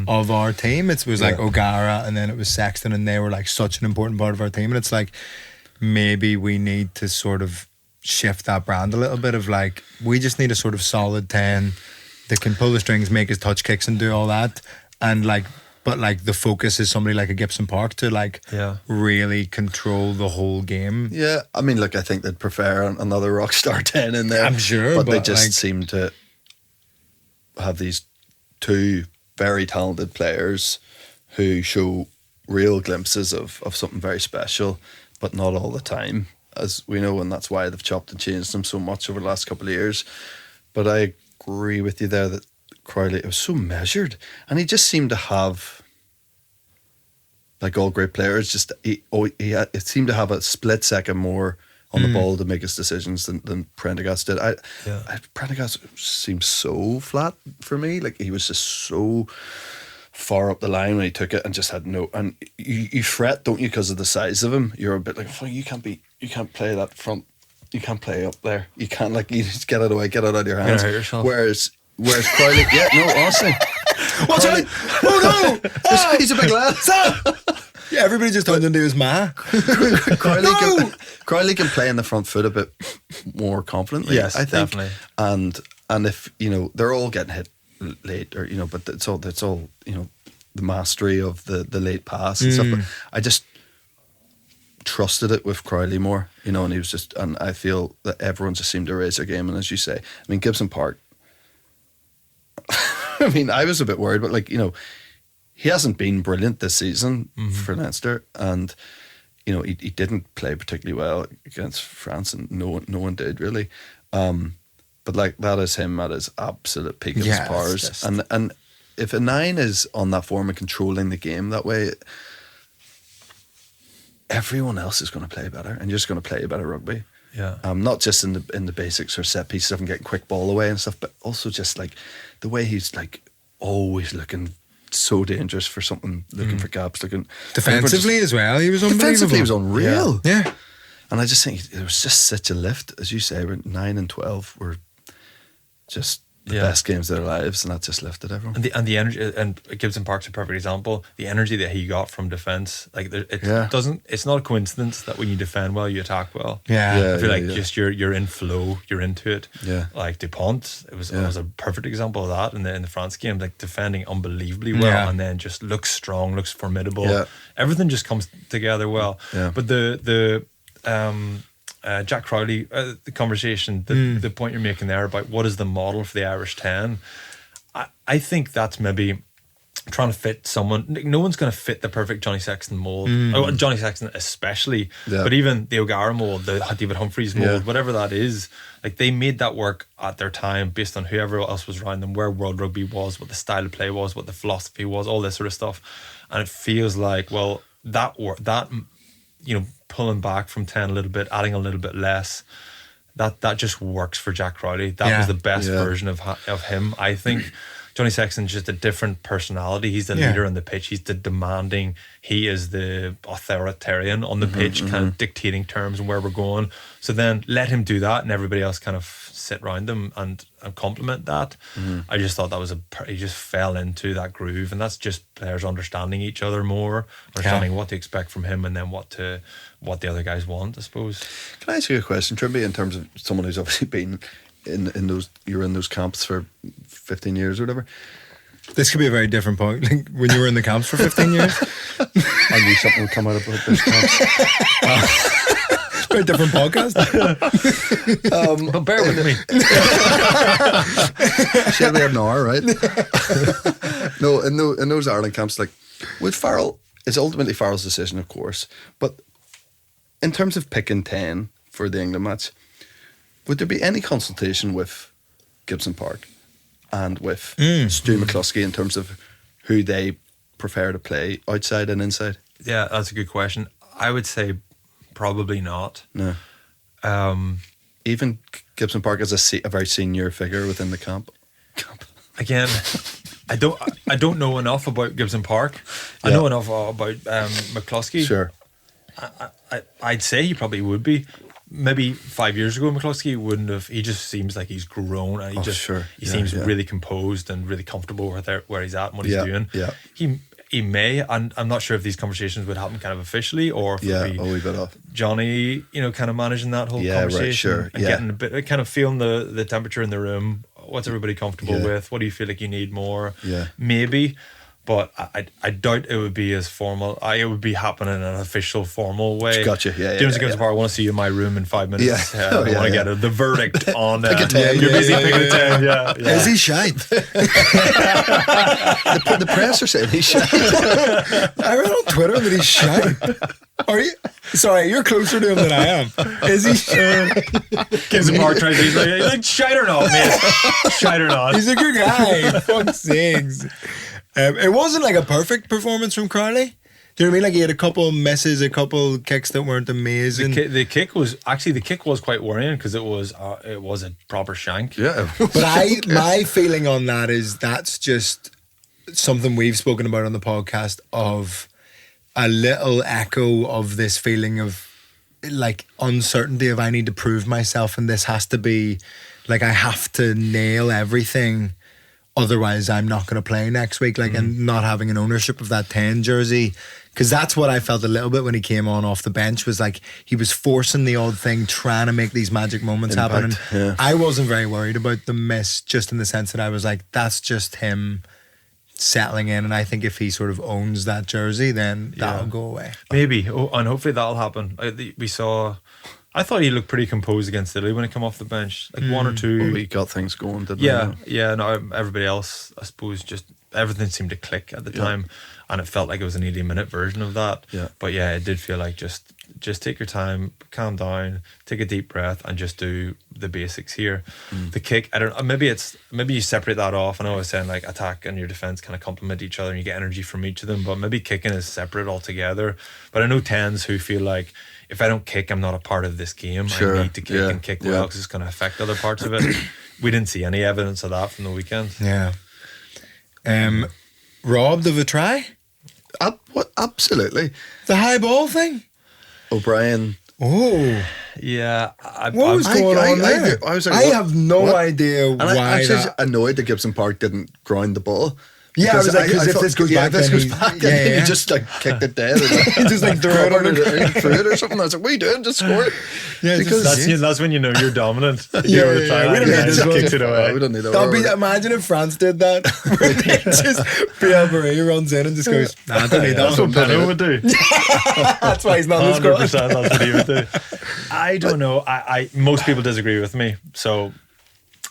of our team? It was like O'Gara, and then it was Sexton, and they were like such an important part of our team. And it's like maybe we need to sort of shift that brand a little bit of like, we just need a sort of solid 10 that can pull the strings, make his touch kicks and do all that. And like, but like the focus is somebody like a Gibson Park to like really control the whole game. Yeah, I mean, look, I think they'd prefer another rock star 10 in there. I'm sure, but they but, just like- seem to have these 2 very talented players who show real glimpses of something very special, but not all the time, as we know, and that's why they've chopped and changed them so much over the last couple of years. But I agree with you there that Crowley, it was so measured, and he just seemed to have, like all great players, it seemed to have a split second more on the ball to make his decisions than Prendergast did. Prendergast seemed so flat for me. Like he was just so far up the line when he took it and just had no. And you fret, don't you, because of the size of him? You're a bit like, oh, you can't play that front. You can't play up there. You can't, like, you just get it away, get it out of your hands. Hurt yourself. Whereas Crowley, yeah, no, honestly. Watch out! Oh no! Oh! He's a big lad. Yeah, everybody just turned into his ma. Crowley can play in the front foot a bit more confidently. Yes, I think. definitely. And if, you know, they're all getting hit late, or, you know, but it's all you know, the mastery of the late pass and stuff. But I just trusted it with Crowley more, you know, and he was just, and I feel that everyone just seemed to raise their game. And as you say, I mean, Gibson Park, I mean, I was a bit worried, but, like, you know, he hasn't been brilliant this season for Leinster, and, you know, he didn't play particularly well against France, and no one did really. But, like, that is him at his absolute peak of his powers. Just... And if a 9 is on that form and controlling the game that way, everyone else is going to play better, and you're just going to play better rugby. Yeah. Not just in the basics or set piece stuff and getting quick ball away and stuff, but also just, like, the way he's, like, always looking so dangerous for something, looking for gaps, looking defensively as well. He was unbelievable. Defensively, he was unreal. Yeah. And I just think it was just such a lift, as you say. 9 and 12 were just the best games of their lives, and that just lifted everyone. And the energy, and Gibson Park's a perfect example. The energy that he got from defence, like, it's not a coincidence that when you defend well, you attack well. I feel like just you're in flow, you're into it. Yeah. Like Dupont, it was a perfect example of that in the France game, like defending unbelievably well, and then just looks strong, looks formidable. Yeah. Everything just comes together well. Yeah. But the Jack Crowley, the conversation, the point you're making there about what is the model for the Irish 10, I think that's maybe trying to fit someone. No one's going to fit the perfect Johnny Sexton mould. Oh, Johnny Sexton especially, but even the O'Gara mould, the David Humphreys mould, whatever that is, like, they made that work at their time based on whoever else was around them, where world rugby was, what the style of play was, what the philosophy was, all this sort of stuff. And it feels like, well, that you know, pulling back from 10 a little bit, adding a little bit less, that just works for Jack Crowley. That was the best version of him, I think. Johnny Sexton's just a different personality. He's the leader on the pitch. He's the demanding. He is the authoritarian on the pitch, kind of dictating terms and where we're going. So then let him do that, and everybody else kind of sit around him and complement that. I just thought that was he just fell into that groove, and that's just players understanding each other more, understanding what to expect from him, and then what the other guys want, I suppose. Can I ask you a question, Trimble, in terms of someone who's obviously been in those camps for 15 years or whatever? This could be a very different point. Like, when you were in the camps for 15 years, I knew something would come out about those camps. very different podcast. But bear with me. Should we have an hour, right? No, in those Ireland camps, like, with Farrell, it's ultimately Farrell's decision, of course, but in terms of picking 10 for the England match, would there be any consultation with Gibson Park and with Stu McCluskey in terms of who they prefer to play outside and inside? Yeah, that's a good question. I would say probably not. No. Even Gibson Park as a very senior figure within the camp. Again, I don't know enough about Gibson Park. I know enough about McCluskey. Sure. I'd say he probably would be. Maybe 5 years ago, McCluskey wouldn't have. He just seems like he's grown, and he seems really composed and really comfortable with where he's at and what he's doing. Yeah. He may, and I'm not sure if these conversations would happen kind of officially, or if it would be a wee bit off. Johnny, you know, kind of managing that whole conversation, right, sure. and getting a bit, kind of feeling the temperature in the room. What's everybody comfortable with? What do you feel like you need more? Yeah, maybe. But I doubt it would be as formal. It would be happening in an official, formal way. Gotcha. Yeah. James Gibson Park, I want to see you in my room in 5 minutes. Yeah. I want to get the verdict on. Pick a 10. You're busy picking a 10. Yeah. Is he shite? the press are saying he's shite. I read on Twitter that he's shite. Are you? Sorry, you're closer to him than I am. Is he shite? Gibson Park tries. He's like shite or not, man? Shite or not? He's a good guy. Fuck sakes. It wasn't like a perfect performance from Crowley. Do you know what I mean? Like, he had a couple misses, a couple kicks that weren't amazing. The kick was quite worrying because it was a proper shank. Yeah. But my feeling on that is that's just something we've spoken about on the podcast of a little echo of this feeling of like uncertainty of I need to prove myself and this has to be like I have to nail everything, otherwise I'm not going to play next week, like and not having an ownership of that 10 jersey, because that's what I felt a little bit when he came on off the bench, was like he was forcing the odd thing, trying to make these magic moments happen, and I wasn't very worried about the miss, just in the sense that I was like, that's just him settling in, and I think if he sort of owns that jersey, then that'll go away. Maybe, and hopefully that'll happen. I thought he looked pretty composed against Italy when he came off the bench, like one or two. Well, he got things going, didn't he? Yeah. No, everybody else, I suppose, just everything seemed to click at the time, and it felt like it was an 80-minute version of that. Yeah. But yeah, it did feel like just take your time, calm down, take a deep breath, and just do the basics here. The kick, I don't know, maybe you separate that off. I know I was saying like attack and your defense kind of complement each other and you get energy from each of them, but maybe kicking is separate altogether. But I know 10s who feel like, if I don't kick, I'm not a part of this game. Sure. I need to kick and kick well, because it's going to affect other parts of it. We didn't see any evidence of that from the weekend. Yeah. Robbed of a try? What? Absolutely. The high ball thing? O'Brien. Oh. Yeah. What was going on there? I was like, I have no idea and why. I actually annoyed that Gibson Park didn't ground the ball. Yeah, I was like, because if this goes back, then he he just like kicked it dead. He just like threw it on it or something. I was like, what are you doing? Just score it. Yeah, because that's when you know you're dominant. We don't need kicks it away. We don't need that. Imagine if France did that. Just Pierre Marie runs in and just goes, nah, I don't need that. That's what Peno would do. That's why he's not in the squad. 100%, that's what he would do. I don't know. I most people disagree with me, so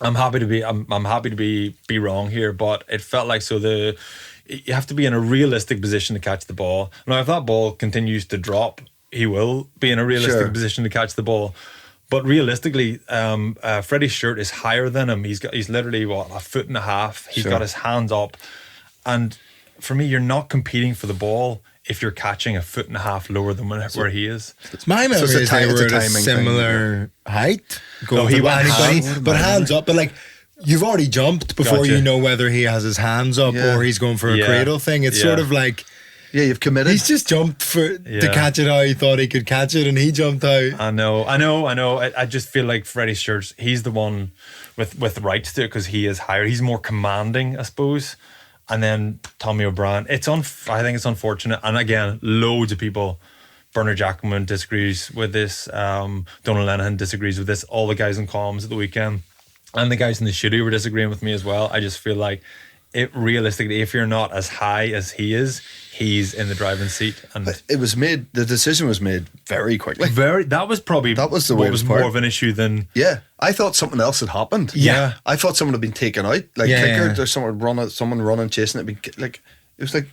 I'm happy to be wrong here, but it felt like you have to be in a realistic position to catch the ball. Now, if that ball continues to drop, he will be in a realistic position to catch the ball. But realistically, Freddie's shirt is higher than him. He's literally a foot and a half. He's got his hands up, and for me, you're not competing for the ball if you're catching a foot and a half lower than where he is. My memory is they were at a similar height. He went anybody, but hands up. But like, you've already jumped before you know whether he has his hands up or he's going for a cradle thing. It's sort of like, you've committed. He's just jumped to catch it how he thought he could catch it, and he jumped out. I know. I just feel like Freddie Shirts, he's the one with rights to it because he is higher. He's more commanding, I suppose. And then Tommy O'Brien. I think it's unfortunate. And again, loads of people. Bernard Jackman disagrees with this. Donald Lenihan disagrees with this. All the guys in comms at the weekend. And the guys in the studio were disagreeing with me as well. I just feel like, realistically, if you're not as high as he is, he's in the driving seat. And the decision was made very quickly. That was the way more of an issue than. Yeah, I thought something else had happened. Yeah, I thought someone had been taken out, like kicker. There's someone running, chasing it. It was like,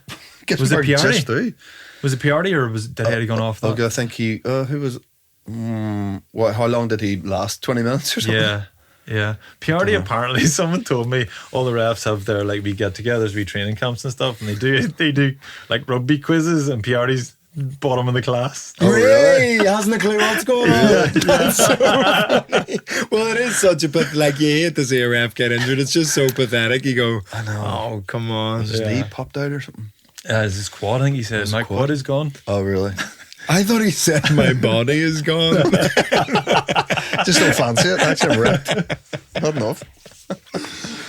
was it Piardi? Was it Piardi or did Eddie gone off? I think he. Who was? How long did he last? 20 minutes or something. Yeah. Piardi, apparently, someone told me all the refs have their like we get-togethers, we training camps and stuff, and they do like rugby quizzes, and Piardi's bottom of the class. Oh, really? He hasn't a clue what's going on. That's so funny. Well, it is such a like you hate to see a ref get injured. It's just so pathetic. You go, I know. Oh, come on. His knee popped out or something. His quad, I think he said. My quad is gone. Oh, really? I thought he said my body is gone. Just don't fancy it. Actually, I'm ripped. Not enough.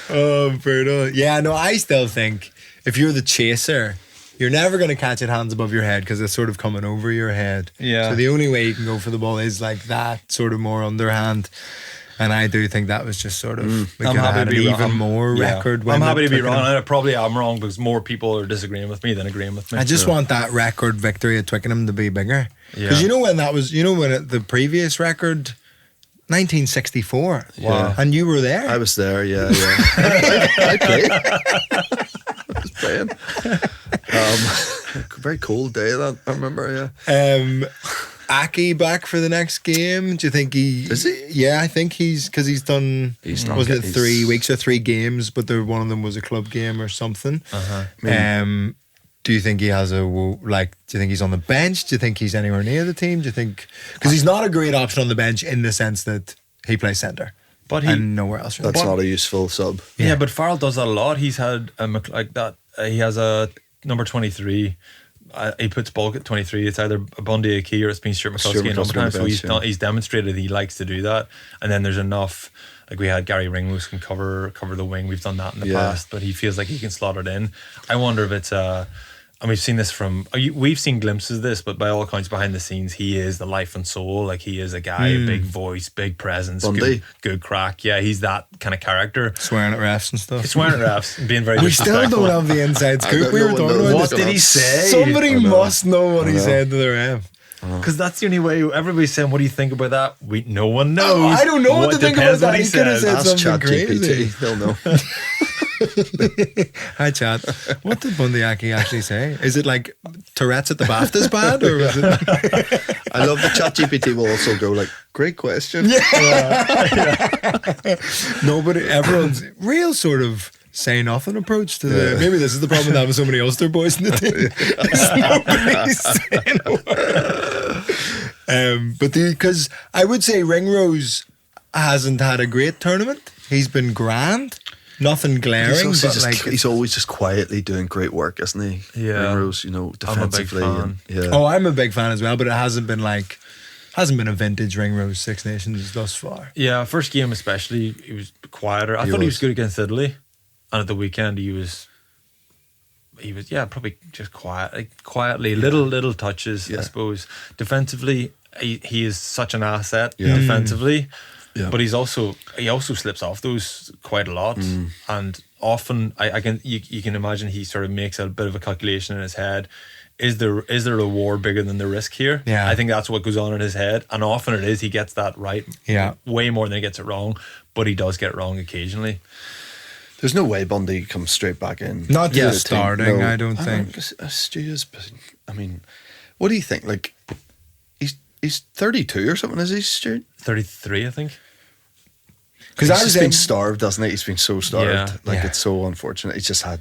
Oh, brutal. Yeah, no, I still think if you're the chaser, you're never going to catch it hands above your head because it's sort of coming over your head. Yeah. So the only way you can go for the ball is like that, sort of more underhand. And I do think that was just sort of we could have had an even more record. I'm happy to be wrong. I probably am wrong because more people are disagreeing with me than agreeing with me. I just want that record victory at Twickenham to be bigger. Because you know when that was, the previous record, 1964. Wow. And you were there. I was there, yeah. I played. I was playing. Very cold day that, I remember, Aki back for the next game. Do you think is he? Yeah, I think because he's done. Wasn't it 3 weeks or 3 games? But one of them was a club game or something. Do you think he has do you think he's on the bench? Do you think he's anywhere near the team? Do you think because he's not a great option on the bench in the sense that he plays centre, but and nowhere else. That's not a useful sub. Yeah, but Farrell does that a lot. He's had like that. he has a number 23. He puts bulk at 23. It's either a Bundy a key or it's been Stuart McCluskey a number of times. So he's demonstrated he likes to do that. And then there's enough. Like we had Gary Ringrose can cover the wing. We've done that in the past, but he feels like he can slot it in. I wonder if it's and we've seen this we've seen glimpses of this, but by all accounts behind the scenes, he is the life and soul. Like he is a guy, big voice, big presence, good crack. Yeah, he's that kind of character. Swearing at refs and stuff. Swearing at refs, being very We still disrespectful. don't have the inside scoop. We were talking about What did he say? Somebody must know what he said to the ref. Because that's the only way. Everybody's saying, "What do you think about that?" No one knows. Oh, I don't know what to think about that. He could have said Ask something crazy. ChatGPT. They'll know. Hi, Chad. What did Bundyaki actually say? Is it like Tourette's at the BAFTA's bad, or was it? I love the ChatGPT will also go like, "Great question." Nobody, everyone's real sort of say nothing approach to the. Maybe this is the problem with having so many Ulster boys in the team. Nobody's saying a word. But because I would say Ringrose hasn't had a great tournament. He's been grand. Nothing glaring, but he's always just quietly doing great work, isn't he? Yeah. Ringrose, defensively. I'm a big fan as well, but it hasn't been a vintage Ringrose Six Nations thus far. Yeah, first game especially, he was quieter. I thought he was good against Italy, and at the weekend he was probably just quietly little touches. I suppose defensively he is such an asset defensively. Yeah. But he also slips off those quite a lot, and often you can imagine he sort of makes a bit of a calculation in his head. Is the reward bigger than the risk here? Yeah. I think that's what goes on in his head, and often it is. He gets that right, way more than he gets it wrong, but he does get it wrong occasionally. There's no way Bundy comes straight back in. Not just starting, I don't think. I mean, what do you think? Like, he's 32 or something, is he, Stuart? 33, I think. Because he's been starved, doesn't he? He's been so starved. It's so unfortunate. He's just had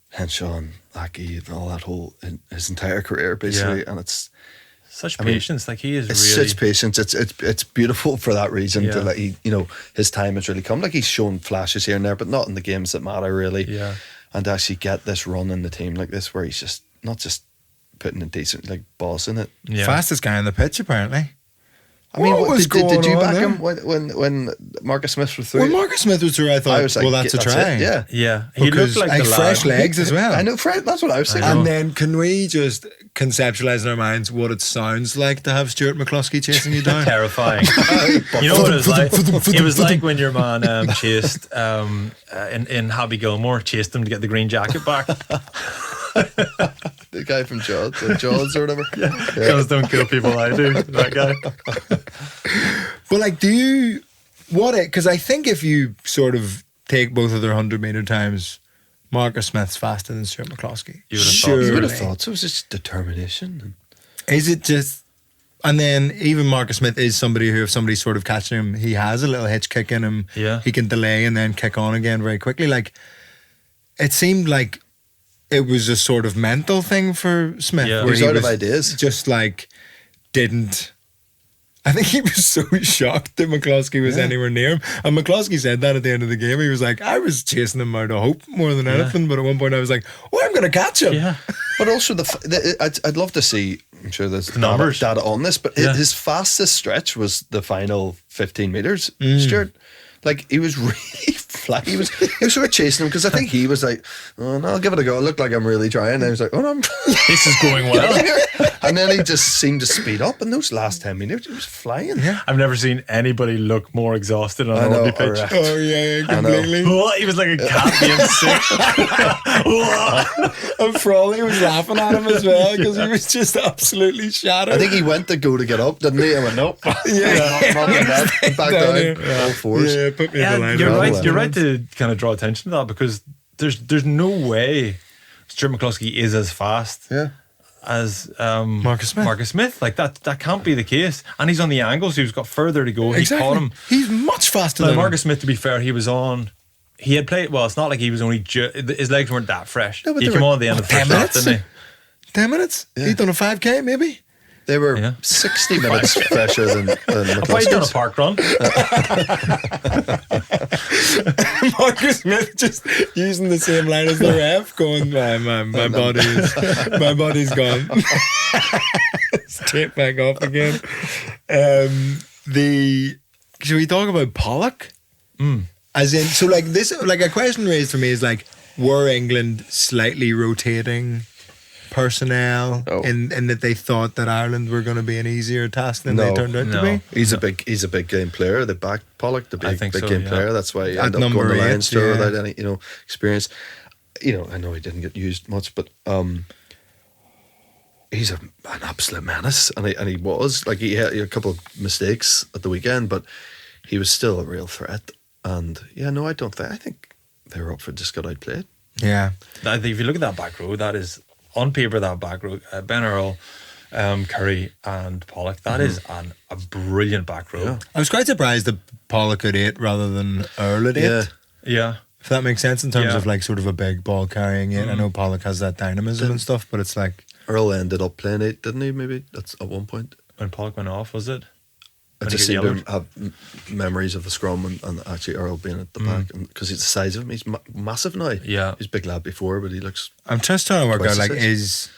Henshaw and Lackey and all that his entire career, basically. And it's such patience. He is it's really... such patience. It's beautiful for that reason. To his time has really come. Like, he's shown flashes here and there, but not in the games that matter, really. Yeah. And to actually get this run in the team like this, where he's just not just putting a decent, bossing it. Yeah. Fastest guy on the pitch, apparently. I mean, did you back him when Marcus Smith was through? When Marcus Smith was through, I thought, that's a try. Yeah. He looked like fresh legs as well. I know, that's what I was saying. And then can we just conceptualise in our minds what it sounds like to have Stuart McCluskey chasing you down? Terrifying. You know what it was like? It was like when your man chased in Happy Gilmore, chased him to get the green jacket back. The guy from Jaws or whatever. Guns don't kill people, I do. That guy. But because I think if you sort of take both of their 100-metre times, Marcus Smith's faster than Stuart McCluskey. You would have thought so. It was just determination. Is it just... And then even Marcus Smith is somebody who, if somebody's sort of catching him, he has a little hitch kick in him. Yeah. He can delay and then kick on again very quickly. It seemed like it was a sort of mental thing for Smith. Yeah. Where he was out of ideas. Just didn't... I think he was so shocked that McCluskey was anywhere near him. And McCluskey said that at the end of the game. He was like, I was chasing him out of hope more than anything. But at one point I was like, I'm going to catch him. Yeah. But also, I'd love to see, I'm sure there's data on this, but his fastest stretch was the final 15 metres, Stuart. He was really flat. He was sort of chasing him because I think he was like, oh, no, I'll give it a go. It looked like I'm really trying. And I was like, oh, no, this is going well. And then he just seemed to speed up. And those last 10 minutes, he was flying. Yeah. I've never seen anybody look more exhausted on a rugby pitch. Right. Oh, yeah, completely. He was like a cat being sick. And Frawley was laughing at him as well because he was just absolutely shattered. I think he went to go to get up, didn't he? I went, nope. Not like that. Back down. All fours. Yeah, put me in the line. You're right to kind of draw attention to that because there's no way Stuart McCluskey is as fast as Marcus Smith. That can't be the case. And he's on the angle, so he's got further to go. Exactly. He caught him. He's much faster than Marcus Smith, to be fair, he was on. He had played. Well, it's not like he was only. His legs weren't that fresh. No, he came on at the end of the first half, didn't he? 10 minutes? Yeah. He'd done a 5K, maybe? They were Yeah. 60 minutes fresher than Why you done a McCluskey's. park run? Marcus Smith just using the same line as the ref, going, my body's gone. Straight back off again. Should we talk about Pollock? As in, so like this, like a question raised for me is like, were England slightly rotating personnel in that they thought that Ireland were going to be an easier task than they turned out to be? He's a big game player. They backed Pollock to be a big game player. That's why he At ended up going to number 8, Leinster without any experience. I know he didn't get used much, but he's an absolute menace, and he was like he had a couple of mistakes at the weekend, but he was still a real threat. And I think they were up for just got outplayed. Yeah. I think if you look at that back row, that is on paper that back row. Ben Earl, Curry, and Pollock. That is a brilliant back row. Yeah. I was quite surprised that Pollock at 8 rather than Earl at 8. Yeah. Yeah. If that makes sense in terms of like sort of a big ball carrying it. I know Pollock has that dynamism and stuff, but it's like Earl ended up playing 8, didn't he? Maybe that's at one point. When Pollock went off, was it? I When just he seem got to have memories of the scrum and actually Earl being at the back, because he's the size of him. He's massive now. Yeah. He's a big lad before, but he looks. I'm just trying to work Twice out the like size.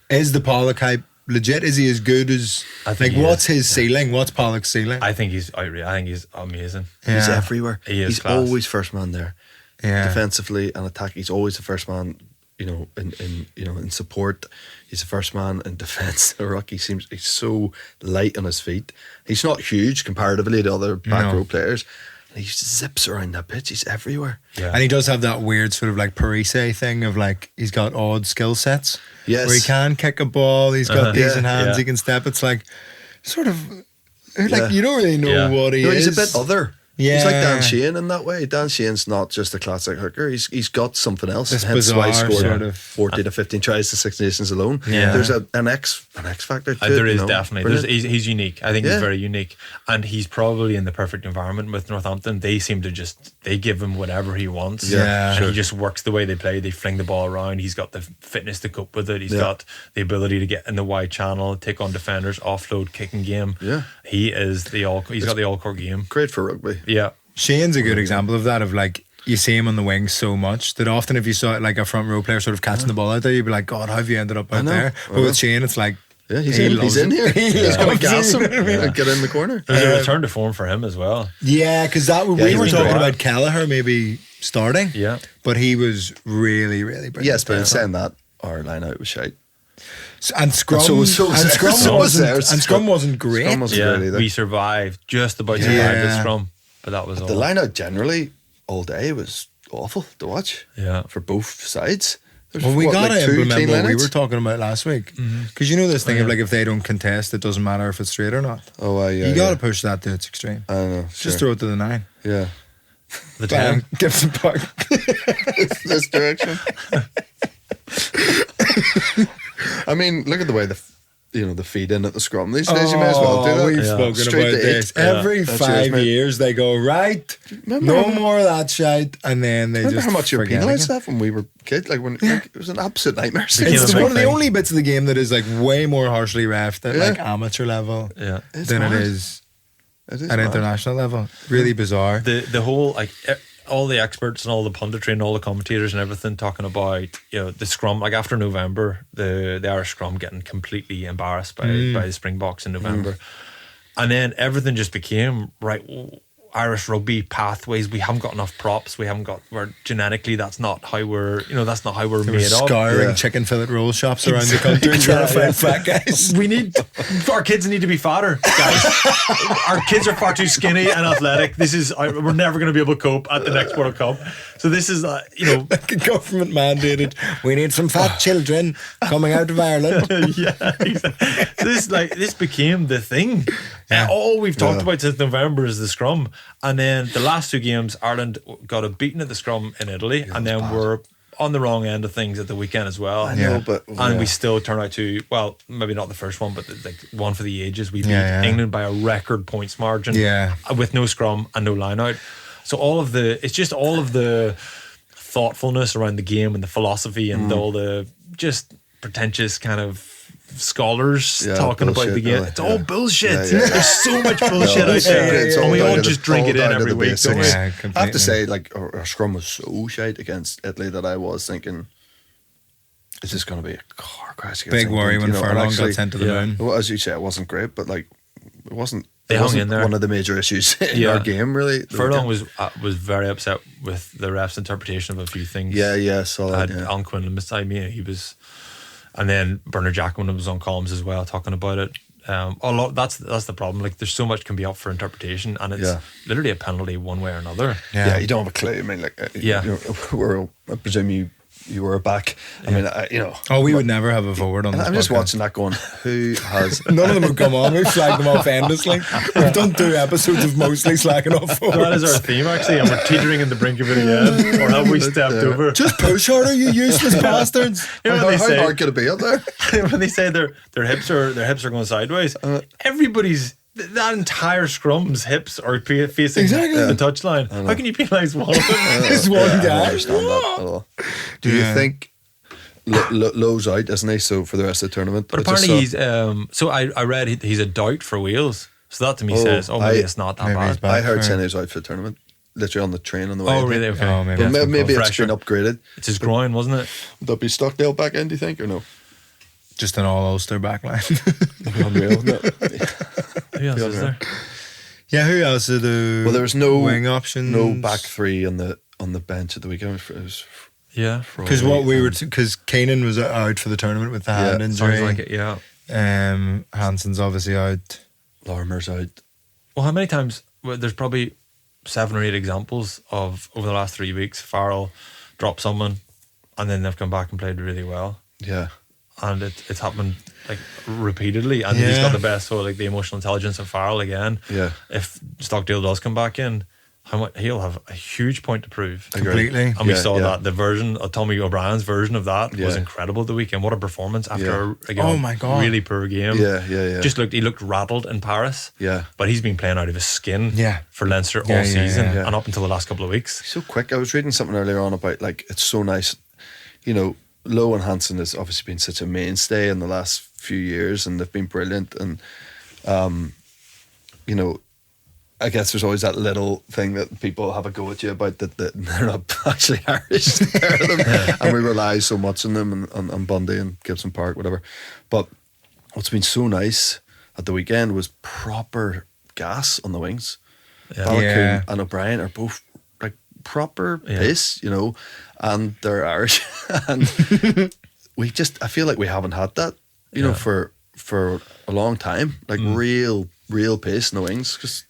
is the Pollock hype legit? Is he as good as I think like he what's is. his ceiling? What's Pollock's ceiling? I think he's amazing. He's Yeah. everywhere. He is He's class. always first man there. Yeah. Defensively and attack, he's always the first man. In support, he's the first man in defence. The ruck, he's so light on his feet. He's not huge comparatively to other back row players. And he zips around that pitch. He's everywhere. Yeah. And he does have that weird sort of like Parise thing of like he's got odd skill sets. Yes. Where he can kick a ball, he's got decent hands, yeah. he can step. It's like sort of like you don't really know what he is. He's a bit other. Yeah. He's like Dan Sheehan in that way. Dan Sheehan's not just a classic hooker. He's got something else. This Hence why he bizarre scored sort of- 14 to 15 tries to Six Nations alone. Yeah. There's an X factor to it. There is definitely. Brilliant. He's unique. I think he's Yeah. very unique, and he's probably in the perfect environment with Northampton. They seem to they give him whatever he wants. Yeah. and Sure. he just works the way they play. They fling the ball around. He's got the fitness to cope with it. He's got the ability to get in the wide channel, take on defenders, offload, kicking game. Yeah. He's got the all court game. Great for rugby. Yeah. Shane's a good example of that, of like you see him on the wings so much that often if you saw like a front row player sort of catching the ball out there, you'd be like, God, how have you ended up out know, there? But with Shane, it's like Yeah, he's he in. loves He's in it. here. He's going to gas him Yeah. and get in the corner. There's a return to form for him as well. Yeah, because we he's were been talking great. about Kelleher maybe starting. Yeah. But he was really, really brilliant. Yes, but in saying that, our line out was shite. And Scrum, And so was Scrum so was wasn't, theirs. and Scrum wasn't great. Scrum wasn't Yeah, great either. we survived, just about survived Yeah. the scrum, but that was all. The line out generally all day was awful to watch. Yeah. For both sides. There's, Well, we got to 2 implement clean what we line-outs? were talking about last week. Because you know this thing of like if they don't contest, it doesn't matter if it's straight or not. Oh, yeah. You got to yeah. push that to its extreme. I know. Just throw it to the 9. Yeah. the Bang, 10. Gibson Park. This direction. I mean, look at the way the feed in at the scrum these days. You may as well do that. We've Yeah. spoken Straight about to this. 8. Every That's 5 yours, mate. years they go, right, Remember no how- more of that shite. And then they Remember just how much you were forget penalised again. that when we were kids? Like it was an absolute nightmare. Became It's a one big of the thing. only bits of the game that is like way more harshly refed at Yeah. like amateur level Yeah. It's than mad. it is It is at mad. international level. Really bizarre. The whole like all the experts and all the punditry and all the commentators and everything talking about the scrum, like after November, the Irish scrum getting completely embarrassed by the Springboks in November, and then everything just became Irish rugby pathways. We haven't got enough props. We haven't got. We're genetically that's not how we're made of. Scouring Yeah. chicken fillet roll shops around the country trying to find fat guys. Our kids need to be fatter, guys. Our kids are far too skinny and athletic. We're never going to be able to cope at the next World Cup. So this is Government mandated. We need some fat children coming out of Ireland. yeah, exactly. This became the thing. And all we've talked about since November is the scrum. And then the last 2 games, Ireland got a beating at the scrum in Italy, and then we're on the wrong end of things at the weekend as well. I know, Yeah. but And we still turn out to, well, maybe not the first one, but the one for the ages. We beat Yeah, yeah. England by a record points margin. Yeah. With no scrum and no line out. So it's just all of the thoughtfulness around the game and the philosophy and all the just pretentious kind of scholars talking about bullshit, the game. really. It's all bullshit. Yeah. There's so much bullshit out there, and we all just drink it in every week. Don't we? Yeah, I have to say, like, our scrum was so shite against Italy that I was thinking, is this going to be a car crash? Big worry when Furlong got sent to the moon. Well, as you say, it wasn't great, but like, it wasn't. They it hung wasn't in there. one of the major issues in our game, really. Furlong was very upset with the ref's interpretation of a few things. So that. Alan Quinlan beside me, he was, and then Bernard Jackman was on columns as well talking about it. That's the problem. Like, there's so much can be up for interpretation, and it's literally a penalty one way or another. Yeah, you don't have a clue. I mean, like, I presume you were back. I mean, we would never have a forward on this. I'm just podcast. watching that going, who has... None of them have come on. We've flagged them off endlessly. We've done 2 episodes of mostly slacking off forwards. That is our theme, actually, and we're teetering in the brink of it again. Or have we stepped over? Just push harder, you useless bastards. You know, How hard could it be up there? when they say their hips are going sideways, everybody's... That entire scrum's hips are facing the touchline. How can you penalise one of them? Just one I don't guy. understand that at all. Do you think Lowe's out, isn't he? So for the rest of the tournament, But apparently he's. So I read he's a doubt for Wales. So that to me says, maybe it's not that bad. I heard saying he was out for the tournament, literally on the train on the way. Oh, really? Okay. Oh, maybe. But maybe it's Fresher. been upgraded. It's his groin, wasn't it? Would that be Stockdale back in? Do you think, or no? Just an all Ulster backline. Unreal, isn't it? Who else is there? Yeah, who else did the Well, there was no wing options? no back three on the bench at the weekend. It was Yeah. Because because Keenan was out for the tournament with the hand injury. Sounds like it, yeah. Hansen's obviously out. Lorimer's out. Well, how many times? Well, there's probably 7 or 8 examples of over the last 3 weeks. Farrell dropped someone, and then they've come back and played really well. Yeah. And it's happened like repeatedly, and he's got the best. So like the emotional intelligence of Farrell again. Yeah. If Stockdale does come back in, he'll have a huge point to prove. Completely. And we saw that the version of Tommy O'Brien's version of that was Yeah. incredible the weekend. What a performance after Oh my God. really poor game. Yeah. He looked rattled in Paris. Yeah. But he's been playing out of his skin for Leinster all Yeah, season yeah. and up until the last couple of weeks. So quick. I was reading something earlier on about, like, it's so nice, Lowe and Hansen has obviously been such a mainstay in the last few years, and they've been brilliant. And I guess there's always that little thing that people have a go at you about that they're not actually Irish. And we rely so much on them and on Bundy and Gibson Park, whatever. But what's been so nice at the weekend was proper gas on the wings. Balakoon and O'Brien are both like proper pace, and they're Irish. And I feel like we haven't had that, for a long time. Like real pace in the wings. Because,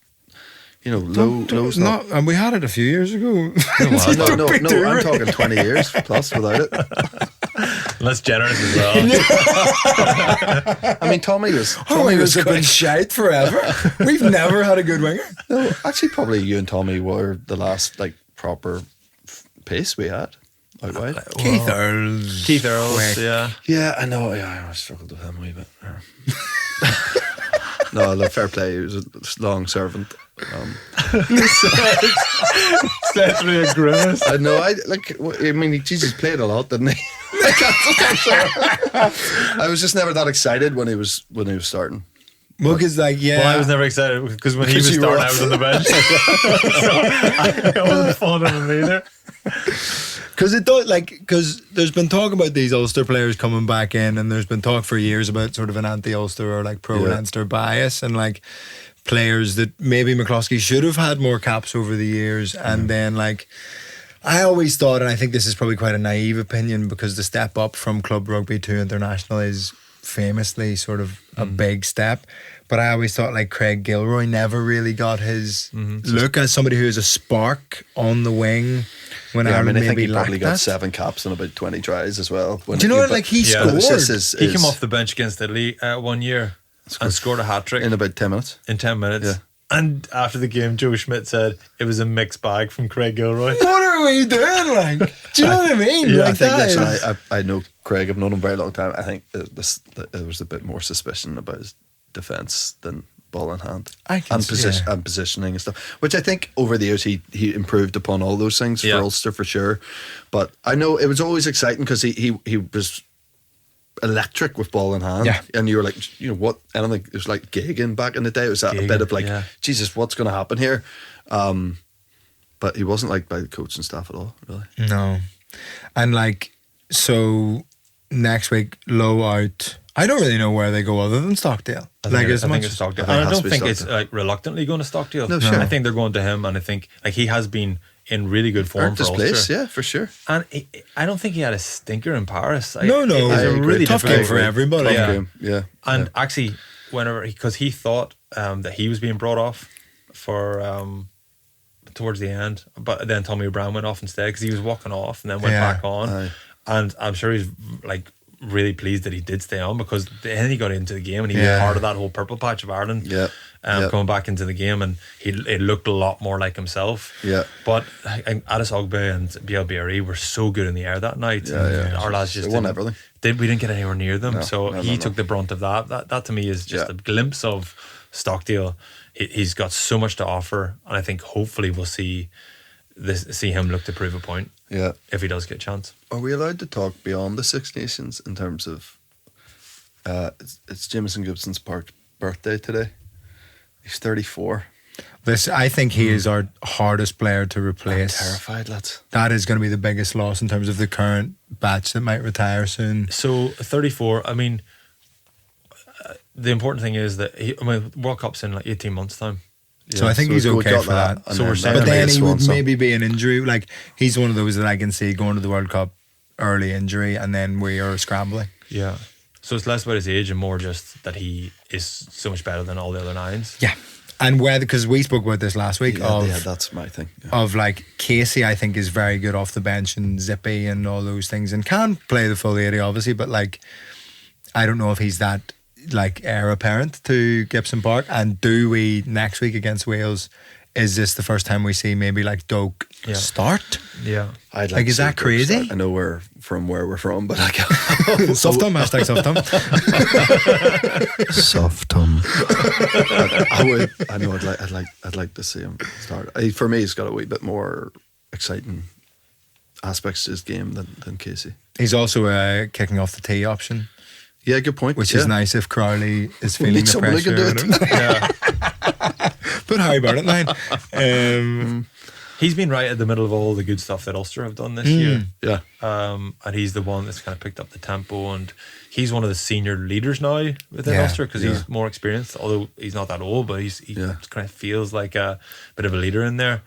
Lowe's not. And we had it a few years ago. No, I'm talking 20 years plus without it. That's generous as well. I mean, Tommy was have been shite forever. We've never had a good winger. No, actually, probably you and Tommy were the last like proper pace we had out wide. Keith Earls. Yeah. Yeah, I know. Yeah, I struggled with him a wee bit. No, look, fair play. He was a long servant. Essentially a grimace. I know. I mean, he played a lot, didn't he? I was just never that excited when he was starting. Well, because Well, I was never excited because when he was starting, I was on the bench. So I wasn't following him either. Because there's been talk about these Ulster players coming back in, and there's been talk for years about sort of an anti-Ulster or like pro-Leinster bias, and like players that maybe McCloskey should have had more caps over the years, and then like I always thought, and I think this is probably quite a naive opinion, because the step up from club rugby to international is famously sort of a big step. But I always thought like Craig Gilroy never really got his look as somebody who is a spark on the wing. When I think maybe he probably got that. 7 caps and about 20 tries as well. Do you know what? Like he scored. He came off the bench against Italy 1 year and scored a hat trick in about 10 minutes. In 10 minutes. Yeah. And after the game, Joe Schmidt said it was a mixed bag from Craig Gilroy. What are we doing? Like, do you know what I mean? Yeah, like I think I know Craig. I've known him a very long time. I think there was a bit more suspicion about his defence than ball in hand and positioning and stuff, which I think over the years he improved upon all those things for Ulster for sure. But I know it was always exciting because he was electric with ball in hand. Yeah. And you were like, you know what? I don't think it was like Gagan back in the day. It was that a bit of like, Jesus, what's going to happen here? But he wasn't liked by the coach and staff at all, really. No. And like, so next week, Low out. I don't really know where they go other than Stockdale. I think it's Stockdale. I think I it has don't to be think it's Stockdale. like reluctantly going to Stockdale. No, sure. I think they're going to him, and I think like he has been in really good form Earned for his Ulster. place, yeah, for sure. And I don't think he had a stinker in Paris. No. It was I a agree. really Tough difficult game for everybody. Tough Yeah. game, yeah. And actually, because he thought that he was being brought off for towards the end, but then Tommy O'Brien went off instead because he was walking off and then went Yeah. back on. Aye. And I'm sure he's like really pleased that he did stay on, because then he got into the game and he Yeah. was part of that whole purple patch of Ireland. Yeah. Yeah. Coming back into the game, and it looked a lot more like himself. Yeah. But Addis Ogbe and BLBRE were so good in the air that night. Yeah, and yeah. Our lads just They won didn't- everything. we didn't get anywhere near them. No, So no, he no, took no. the brunt of that. That to me is just Yeah. a glimpse of Stockdale. He's got so much to offer, and I think hopefully we'll see him look to prove a point Yeah. if he does get a chance. Are we allowed to talk beyond the Six Nations in terms of it's Jameson Gibson's birthday today? He's 34. I think he is our hardest player to I'm replace. terrified, lads. That is going to be the biggest loss in terms of the current batch that might retire soon. So 34. I mean, the important thing is that World Cup's in like 18 months' time. So I think he's we okay got for that. and So we're then saying- But then maybe he a would swan maybe be an injury. Like, he's one of those that I can see going to the World Cup, early injury, and then we are scrambling. Yeah. So it's less about his age and more just that he is so much better than all the other nines. Yeah. And because we spoke about this last week, song. Yeah, that's my thing. Yeah. of like Casey, I think is very good off the bench and zippy and all those things, and can play the full 80 obviously, but like I don't know if he's that like heir apparent to Gibson Park. And do we next week against Wales, is this the first time we see maybe like Doak Yeah. start? Yeah. I'd Like, to is see that Doak crazy? start. I know we're from where we're from, but like Soft thumb, hashtag soft thumb. soft tongue. I know. I'd like to see him start. For me, he's got a wee bit more exciting aspects to his game than Casey. He's also kicking off the tee option, Yeah, good point. which yeah. is nice if Crowley is We feeling need the someone who pressure. can do it. Yeah. Put Harry Byrne at 9. He's been right at the middle of all the good stuff that Ulster have done this year. Yeah, And he's the one that's kind of picked up the tempo, and he's one of the senior leaders now within Yeah, Ulster because yeah. he's more experienced, although he's not that old, but he Yeah. kind of feels like a bit of a leader in there.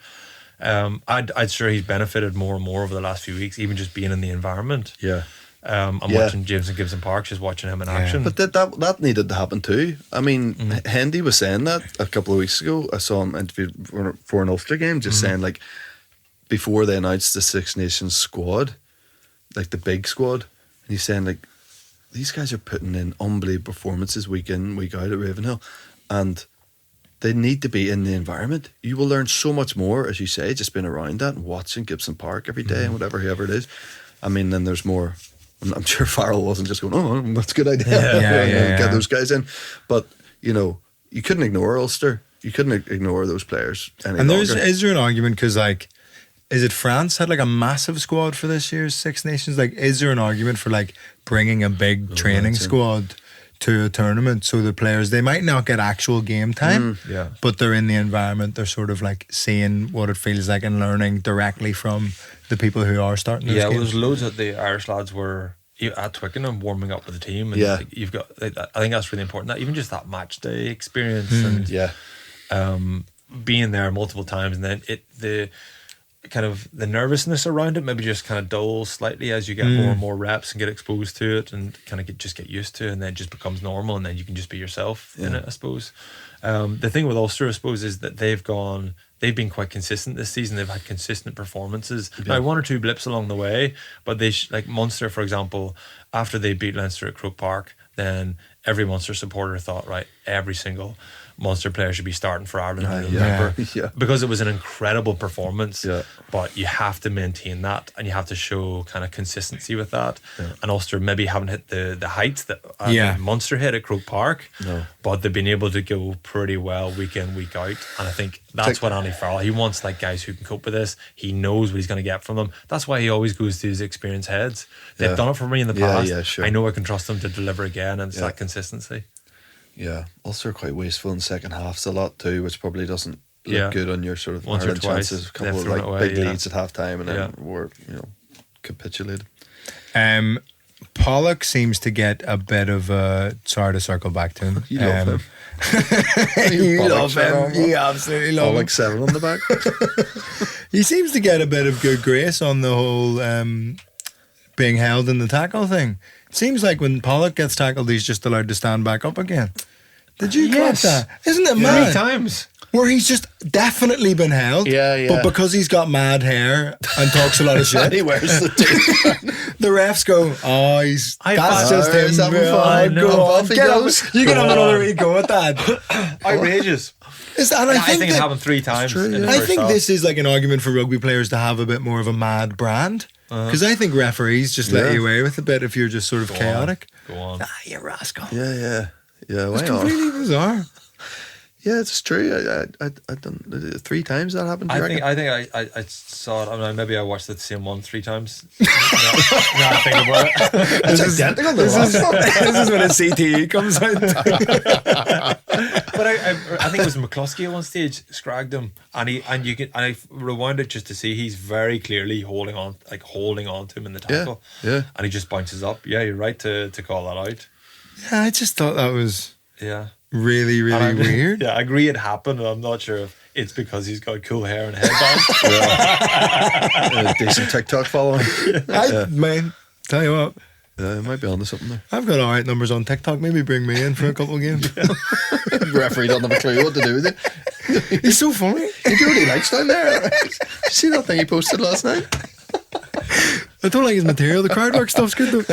I'd sure he's benefited more and more over the last few weeks, even just being in the environment. yeah. I'm Yeah. watching Jameson Gibson Park, just watching him in action. But that needed to happen too. I mean, Hendy was saying that a couple of weeks ago. I saw him interviewed for an Ulster game, just saying like before they announced the Six Nations squad, like the big squad, and he's saying like these guys are putting in unbelievable performances week in, week out at Ravenhill, and they need to be in the environment. You will learn so much more, as you say, just being around that and watching Gibson Park every day and whoever it is. I mean, then there's more. I'm sure Farrell wasn't just going, oh, that's a good idea. Yeah. Get those guys in. But, you couldn't ignore Ulster. You couldn't ignore those players any And longer. is there an argument, because like, is it France had like a massive squad for this year's Six Nations? Like, is there an argument for like bringing a big training squad to a tournament so the players, they might not get actual game time, Yeah. but they're in the environment, they're sort of like seeing what it feels like and learning directly from the people who are starting those Yeah, well, games. there's loads of the Irish lads were at Twickenham warming up with the team, and Yeah. like, you've got. I think that's really important. That even just that match day experience and Yeah. being there multiple times, and then the kind of the nervousness around it maybe just kind of dulls slightly as you get more and more reps and get exposed to it and kind of get used to it, and then it just becomes normal, and then you can just be yourself in it, I suppose. The thing with Ulster, I suppose, is that they've been quite consistent this season. They've had consistent performances. Now, one or two blips along the way, but they like Munster, for example, after they beat Leinster at Croke Park, then every Munster supporter thought, right, every single Munster players should be starting for Ireland in Yeah. November Yeah. because it was an incredible performance. Yeah. But you have to maintain that, and you have to show kind of consistency with that. And Ulster maybe haven't hit the heights that Munster hit at Croke Park, but they've been able to go pretty well week in, week out. And I think that's what Andy Farrell, he wants like guys who can cope with this. He knows what he's going to get from them. That's why he always goes to his experienced heads. They've done it for me in the past. Yeah, sure. I know I can trust them to deliver again, and it's that consistency. Yeah, Ulster are quite wasteful in second halves a lot too, which probably doesn't look good on your sort of Once or Ireland twice, chances. A couple they've of thrown like it away, big leads at half time and then Yeah. were capitulated. Pollock seems to get a bit of a. Sorry to circle back to him. You love him. You love Pollock's him. You absolutely love All him. like 7 on the back. He seems to get a bit of good grace on the whole being held in the tackle thing. It seems like when Pollock gets tackled, he's just allowed to stand back up again. Did you clock that? Isn't it mad? 3 times. Where he's just definitely been held. Yeah. But because he's got mad hair and talks a lot of shit, he wears the teeth. the refs go, oh, that's just him. He's having fun. Oh, I go know. on, Off he get goes. up. You can have another wee go at that. Outrageous. And I think it that- happened 3 times. true, in the yeah. I first think half. this is like an argument for rugby players to have a bit more of a mad brand. Because I think referees just let you away with a bit if you're just sort of chaotic. Go on. Ah, you rascal. Yeah. Why It's not? completely bizarre. Yeah, it's true. I done 3 times that happened. I think I saw it. I mean, maybe I watched the same one 3 times. Now I think about it. it's identical to the last one. This is when a CTE comes out. But I think it was McCluskey at one stage scragged him, and I rewound it just to see he's very clearly holding on to him in the tackle. Yeah. And he just bounces up. Yeah, you're right to call that out. Yeah, I just thought that was Yeah. really, And I- really weird. Yeah, I agree it happened, and I'm not sure if it's because he's got cool hair and a headband. Decent TikTok following. Man, tell you what, It might be onto something there. I've got alright numbers on TikTok. Maybe bring me in for a couple of games. The referee doesn't have a clue what to do with it. He's so funny. You do what he likes down there. Did you see that thing he posted last night? I don't like his material. The crowd work stuff's good though.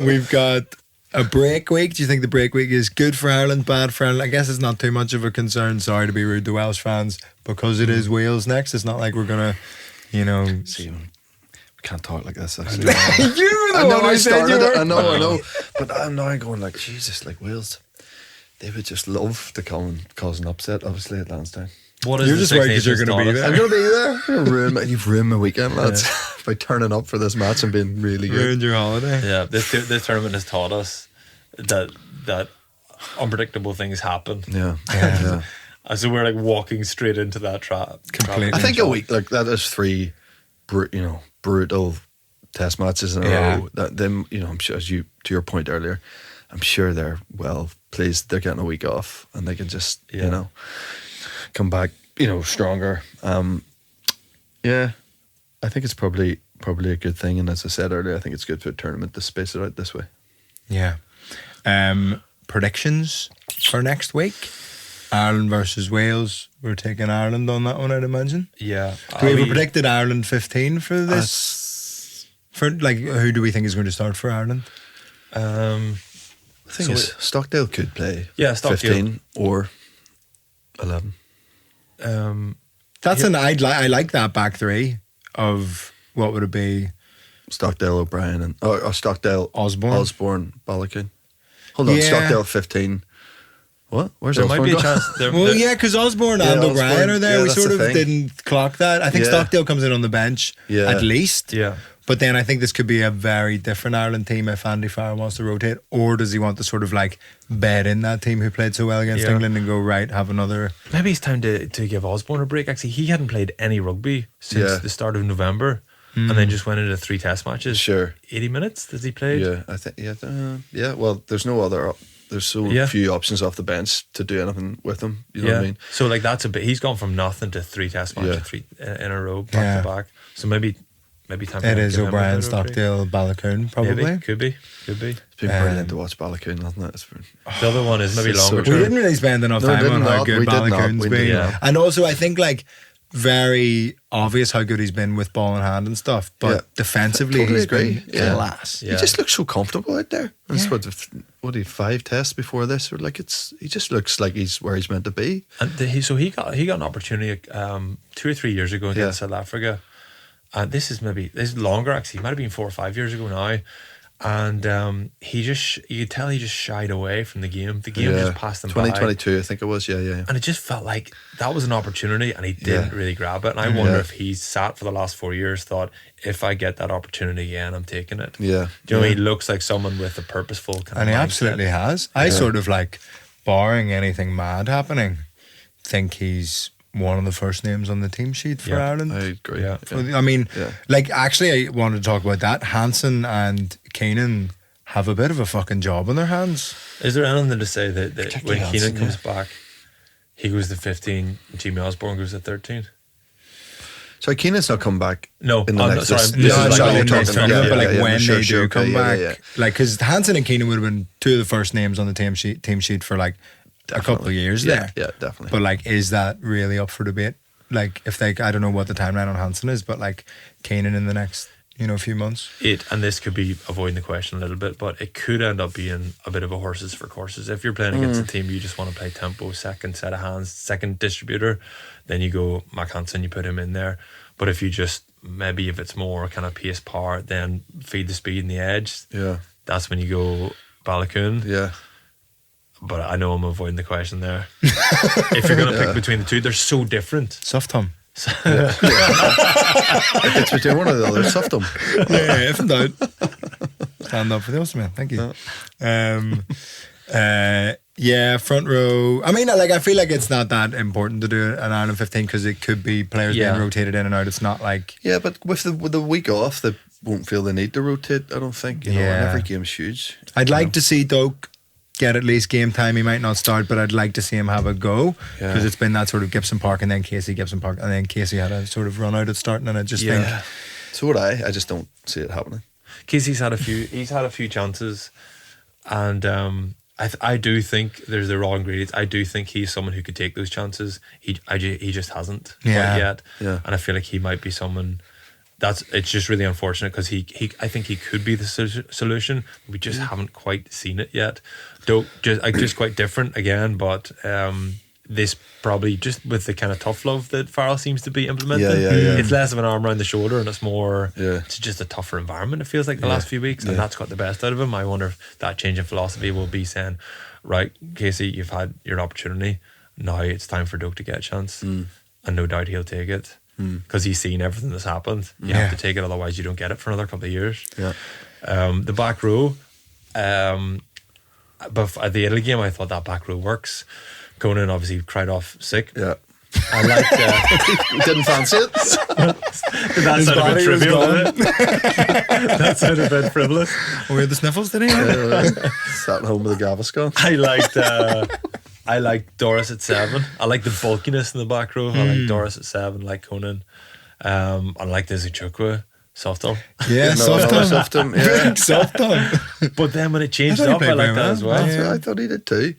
We've got a break week. Do you think the break week is good for Ireland, bad for Ireland? I guess it's not too much of a concern. Sorry to be rude to Welsh fans, because it is Wales next. It's not like we're gonna, See, we can't talk like this. Actually. You were I the know one I who said you started it. were. I know. But I'm now going like, Jesus, like Wales, they would just love to come and cause an upset, obviously, at Lansdowne. What is You're the just Six worried 'cause you're Nations gonna be status? there. I'm going to be there. You've ruined my weekend, lads, by turning up for this match and being really good. Ruined your holiday. Yeah, this tournament has taught us that unpredictable things happen. Yeah. And so we're like walking straight into that trap. Completely. I think a week like that is 3 brutal test matches in a row. That them, I'm sure, as you to your point earlier, I'm sure they're well pleased they're getting a week off and they can just come back stronger. I think it's probably a good thing, and as I said earlier, I think it's good for a tournament to space it out this way. Yeah. Predictions for next week? Ireland versus Wales. We're taking Ireland on that one, I'd imagine. Yeah. Do we have a predicted Ireland 15 for this? For who do we think is going to start for Ireland? The thing is, Stockdale could play Stockdale. 15 or 11. That's I like that back three of what would it be? Stockdale, O'Brien, and or Stockdale, Osborne. Ballacoon. Hold on, Yeah. Stockdale 15. What? Where's There might Osborne be a gone? chance. Well, yeah, because Osborne and Osborne, O'Brien are there. yeah, We that's sort the of thing. didn't clock that. I think Yeah. Stockdale comes in on the bench at least. Yeah. But then I think this could be a very different Ireland team if Andy Farrell wants to rotate, or does he want to sort of bed in that team who played so well against Yeah. England and go, right, have another. Maybe it's time to give Osborne a break. Actually, he hadn't played any rugby since the start of November, and then just went into 3 test matches. Sure. 80 minutes does he play? Yeah, I think. Yeah. Well, there's no other. There's so few options off the bench to do anything with him. You know what I mean? So that's a bit. He's gone from nothing to 3 test matches, 3 in a row, back to back. So maybe time. It to is give him a O'Brien, bit of a break. Stockdale, Ballacoon, probably. Maybe could be. It's been brilliant to watch Ballacoon, hasn't it? It's been, The other one is maybe It's so longer good. We term. didn't really spend enough No, time did on how not. good We did not. Ballacoon's We been. did not. And also, I think very obvious how good he's been with ball in hand and stuff, but defensively Totally he's agree. been class. Yeah. He just looks so comfortable out there. And it's what he 5 tests before this, or like he just looks like he's where he's meant to be. And he got an opportunity 2 or 3 years ago against South Africa. And this is longer actually. It might have been 4 or 5 years ago now. And you could tell he just shied away from the game. The game just passed him 2022, by. I think it was. Yeah. And it just felt like that was an opportunity and he didn't really grab it. And I wonder if he sat for the last 4 years, thought, if I get that opportunity again, I'm taking it. Yeah. Do you know, he looks like someone with a purposeful kind And of he mindset. absolutely has. I sort of like, barring anything mad happening, think he's one of the first names on the team sheet for Ireland. I agree. Yeah. I mean, like, actually, I wanted to talk about that. Hansen and Keenan have a bit of a fucking job on their hands. Is there anything to say that when Hansen, Keenan comes back, he goes to 15, Jimmy Osborne goes to 13? So Keenan's not come back. No, in the I'm next. not- sorry, this this is is like like you're in talking this about. tournament, but like yeah, when sure, they sure, do okay, come back, yeah. like, because Hansen and Keenan would have been 2 of the first names on the team sheet for like a couple of years there. Yeah, definitely. But like, is that really up for debate? Like, if they, I don't know what the timeline on Hansen is, but like Keenan in the next, few months. And this could be avoiding the question a little bit, but it could end up being a bit of a horses for courses. If you're playing against a team you just want to play tempo, second set of hands, second distributor, then you go Mac Hansen, you put him in there. But if you just, maybe if it's more kind of pace power, then feed the speed and the edge, that's when you go Balakoon. Yeah. But I know I'm avoiding the question there. If you're going to pick between the two, they're so different. Soft Tom. It's between one or the other. Soft them. Yeah, if in doubt. Stand up for the awesome man. Thank you. Front row. I mean, like, I feel like it's not that important to do an Ireland 15 because it could be players being rotated in and out. It's not like... Yeah, but with the week off, they won't feel the need to rotate, I don't think. You know, and every game's huge. I'd like to see Doak get at least game time. He might not start, but I'd like to see him have a go because it's been that sort of Gibson Park and then Gibson Park and then Casey had a sort of run out at starting, and I just think... So would I just don't see it happening. Casey's had a few chances, and I do think there's the raw ingredients. I do think he's someone who could take those chances. He just hasn't quite yet. Yeah. And I feel like he might be someone it's just really unfortunate because I think he could be the solution. We just haven't quite seen it yet. Just quite different again, but this probably just with the kind of tough love that Farrell seems to be implementing. It's less of an arm around the shoulder and it's more, it's just a tougher environment, it feels like the last few weeks, and that's got the best out of him. I wonder if that change in philosophy will be saying, right, Casey, you've had your opportunity, now it's time for Doak to get a chance, and no doubt he'll take it because he's seen everything that's happened. You have to take it, otherwise you don't get it for another couple of years. The back row, but at the Italy game I thought that back row works. Conan obviously cried off sick. Yeah. I liked Didn't fancy it. that sounded a bit trivial, didn't it? That sounded a bit frivolous. Oh, we had the sniffles, did he? Sat at home with a Gaviscon. I liked Doris at 7. I like the bulkiness in the back row. I like Doris at 7, like Conan. I like the Zuchukwu. Soft on. Yeah, soft on. Yeah. Soft on. But then when it changed up, I like that as well. I thought he did too.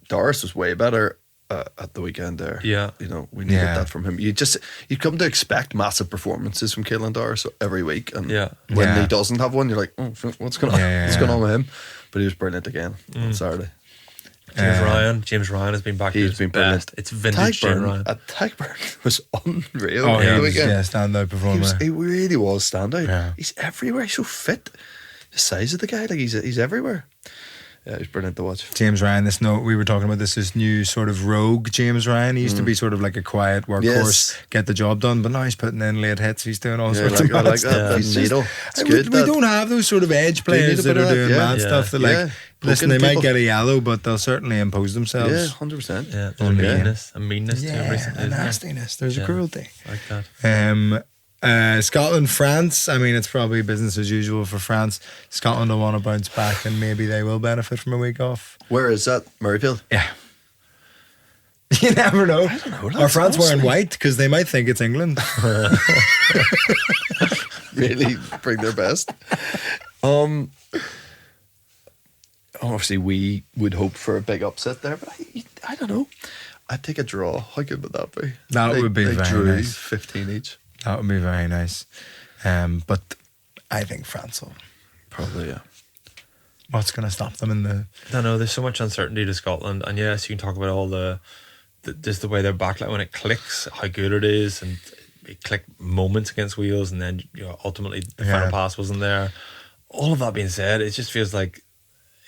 Doris was way better at the weekend there. Yeah. You know, we needed that from him. You come to expect massive performances from Caelan Doris every week, and when he doesn't have one, you're like, oh, what's going on? What's going on with him? But he was brilliant again on Saturday. James Ryan has been back. He's been brilliant. Best. It's vintage James Ryan. Tagburn was unreal. Oh, the weekend. standout performer. He really was standout. Yeah. He's everywhere. He's so fit. The size of the guy, like he's everywhere. Yeah, he's brilliant to watch. James Ryan, we were talking about this new sort of rogue James Ryan. He used to be sort of like a quiet workhorse, get the job done, but now he's putting in late hits. He's doing all sorts of mad stuff. It's good. We don't have those sort of edge players that are doing mad stuff that listen, they might get a yellow, but they'll certainly impose themselves. Yeah, 100%. Yeah, there's a meanness to him recently. A nastiness. There's a cruelty. Like that. Scotland, France. I mean, it's probably business as usual for France. Scotland will want to bounce back, and maybe they will benefit from a week off. Where is that? Murrayfield? Yeah. You never know. I don't know. Are France wearing white? Because they might think it's England. Really bring their best. Obviously, we would hope for a big upset there, but I don't know. I'd take a draw. How good would that be? That would be they very drew nice. 15 each. That would be very nice. But I think France will. Probably, yeah. What's going to stop them in the... I don't know. There's so much uncertainty to Scotland, and yes, you can talk about all just the way their backline when it clicks, how good it is, and it clicked moments against Wales, and then ultimately the final pass wasn't there. All of that being said, it just feels like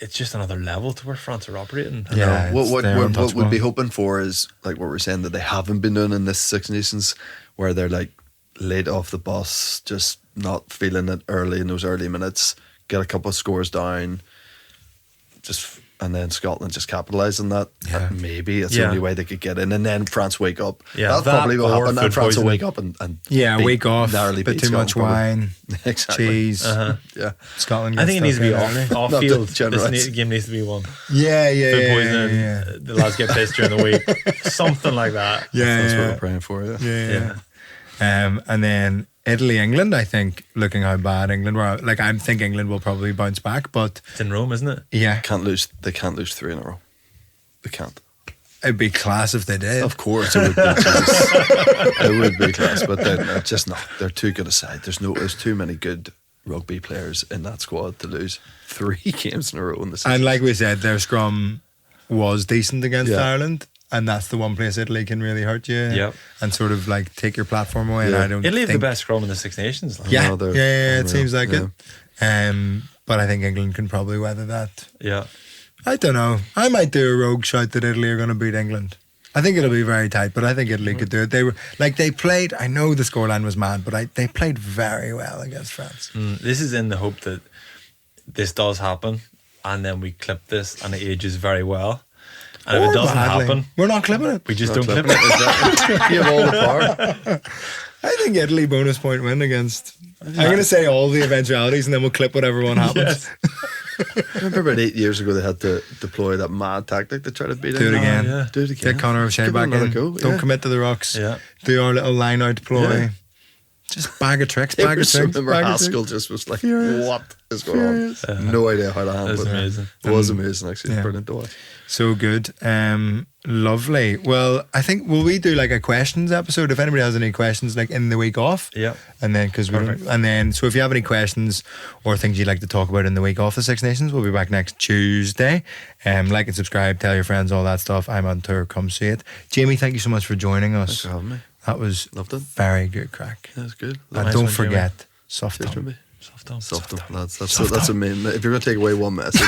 it's just another level to where France are operating. Yeah, what we'd be hoping for is like what we're saying that they haven't been doing in this Six Nations, where they're like late off the bus, just not feeling it early in those early minutes, get a couple of scores down, and then Scotland just capitalise on that. Yeah. And maybe it's the only way they could get in, and then France wake up. Yeah, That's probably what or happened. And food France will poisoning. wake up and wake off, narrowly bit beat too much Scotland, wine, exactly. cheese. Yeah, Scotland I think it gets needs to be stuck in early. off Not to field. generalise. This game needs to be one. Yeah, Food poisoning. yeah. The lads get pissed during the week. Something like that. that's what Yeah, we're praying for. Yeah. yeah. And then Italy, England, I think, looking how bad England were, like I think England will probably bounce back, but It's in Rome, isn't it? yeah, They can't lose 3 in a row. They can't. it'd be class if they did. Of course, it would be. Jesus. It would be class, but they're just not. They're too good a side. There's too many good rugby players in that squad to lose 3 games in a row in the season. And like we said, their scrum was decent against Yeah. Ireland, and that's the one place Italy can really hurt you. Yep. And sort of like take your platform away. Yeah. And I don't Italy have the think, best scrum in the Six Nations. Like. Yeah, No, they're it unreal. seems like Yeah. it. But I think England can probably weather that. Yeah. I don't know. I might do a rogue shout that Italy are going to beat England. I think it'll be very tight, but I think Italy could do it. They played. I know the scoreline was mad, but they played very well against France. This is in the hope that this does happen, and then we clip this, and it ages very well. And if Or it doesn't badly. happen, we're not clipping it. we just Not don't clip clipping it. Exactly. You have all the power. I think Italy bonus point win against. I'm going to say all the eventualities, and then we'll clip whatever one happens. Remember about 8 years ago they had to deploy that mad tactic to try to beat Do it England? again. yeah. Do it again. Get Conor O'Shea Give it back another in. go, Don't yeah. commit to the rocks. Yeah. Do our little line out deploy. Yeah. Just bag of tricks. It Bag of was tricks. remember Bag of Haskell tricks. just was like, Furious. what is going on? No idea how to handle That's it. amazing. It was amazing actually. Yeah. It's brilliant to watch. So good. Lovely. Well, I think, will we do like a questions episode if anybody has any questions like in the week off? Yeah. And then, so if you have any questions or things you'd like to talk about in the week off the Six Nations, we'll be back next Tuesday. Like and subscribe, tell your friends, all that stuff. I'm on tour, come see it. Jamie, thank you so much for joining us. Thanks for having me. That was Loved it. very good crack. Yeah, it's good. And Nice don't one, Jamie. forget, soft Cheers, tongue. Jimmy. Soft down. Soft them, lads. That's a main. If you're going to take away one message,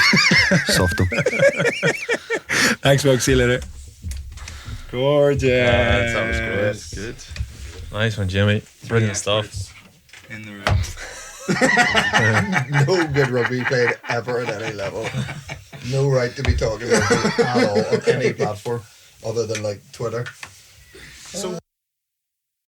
soft them. Thanks, folks. See you later. Gorgeous. That was great. Good. Nice one, Jimmy. Brilliant stuff. In the room. No good rugby played ever at any level. No right to be talking about it at all on any platform other than like Twitter. So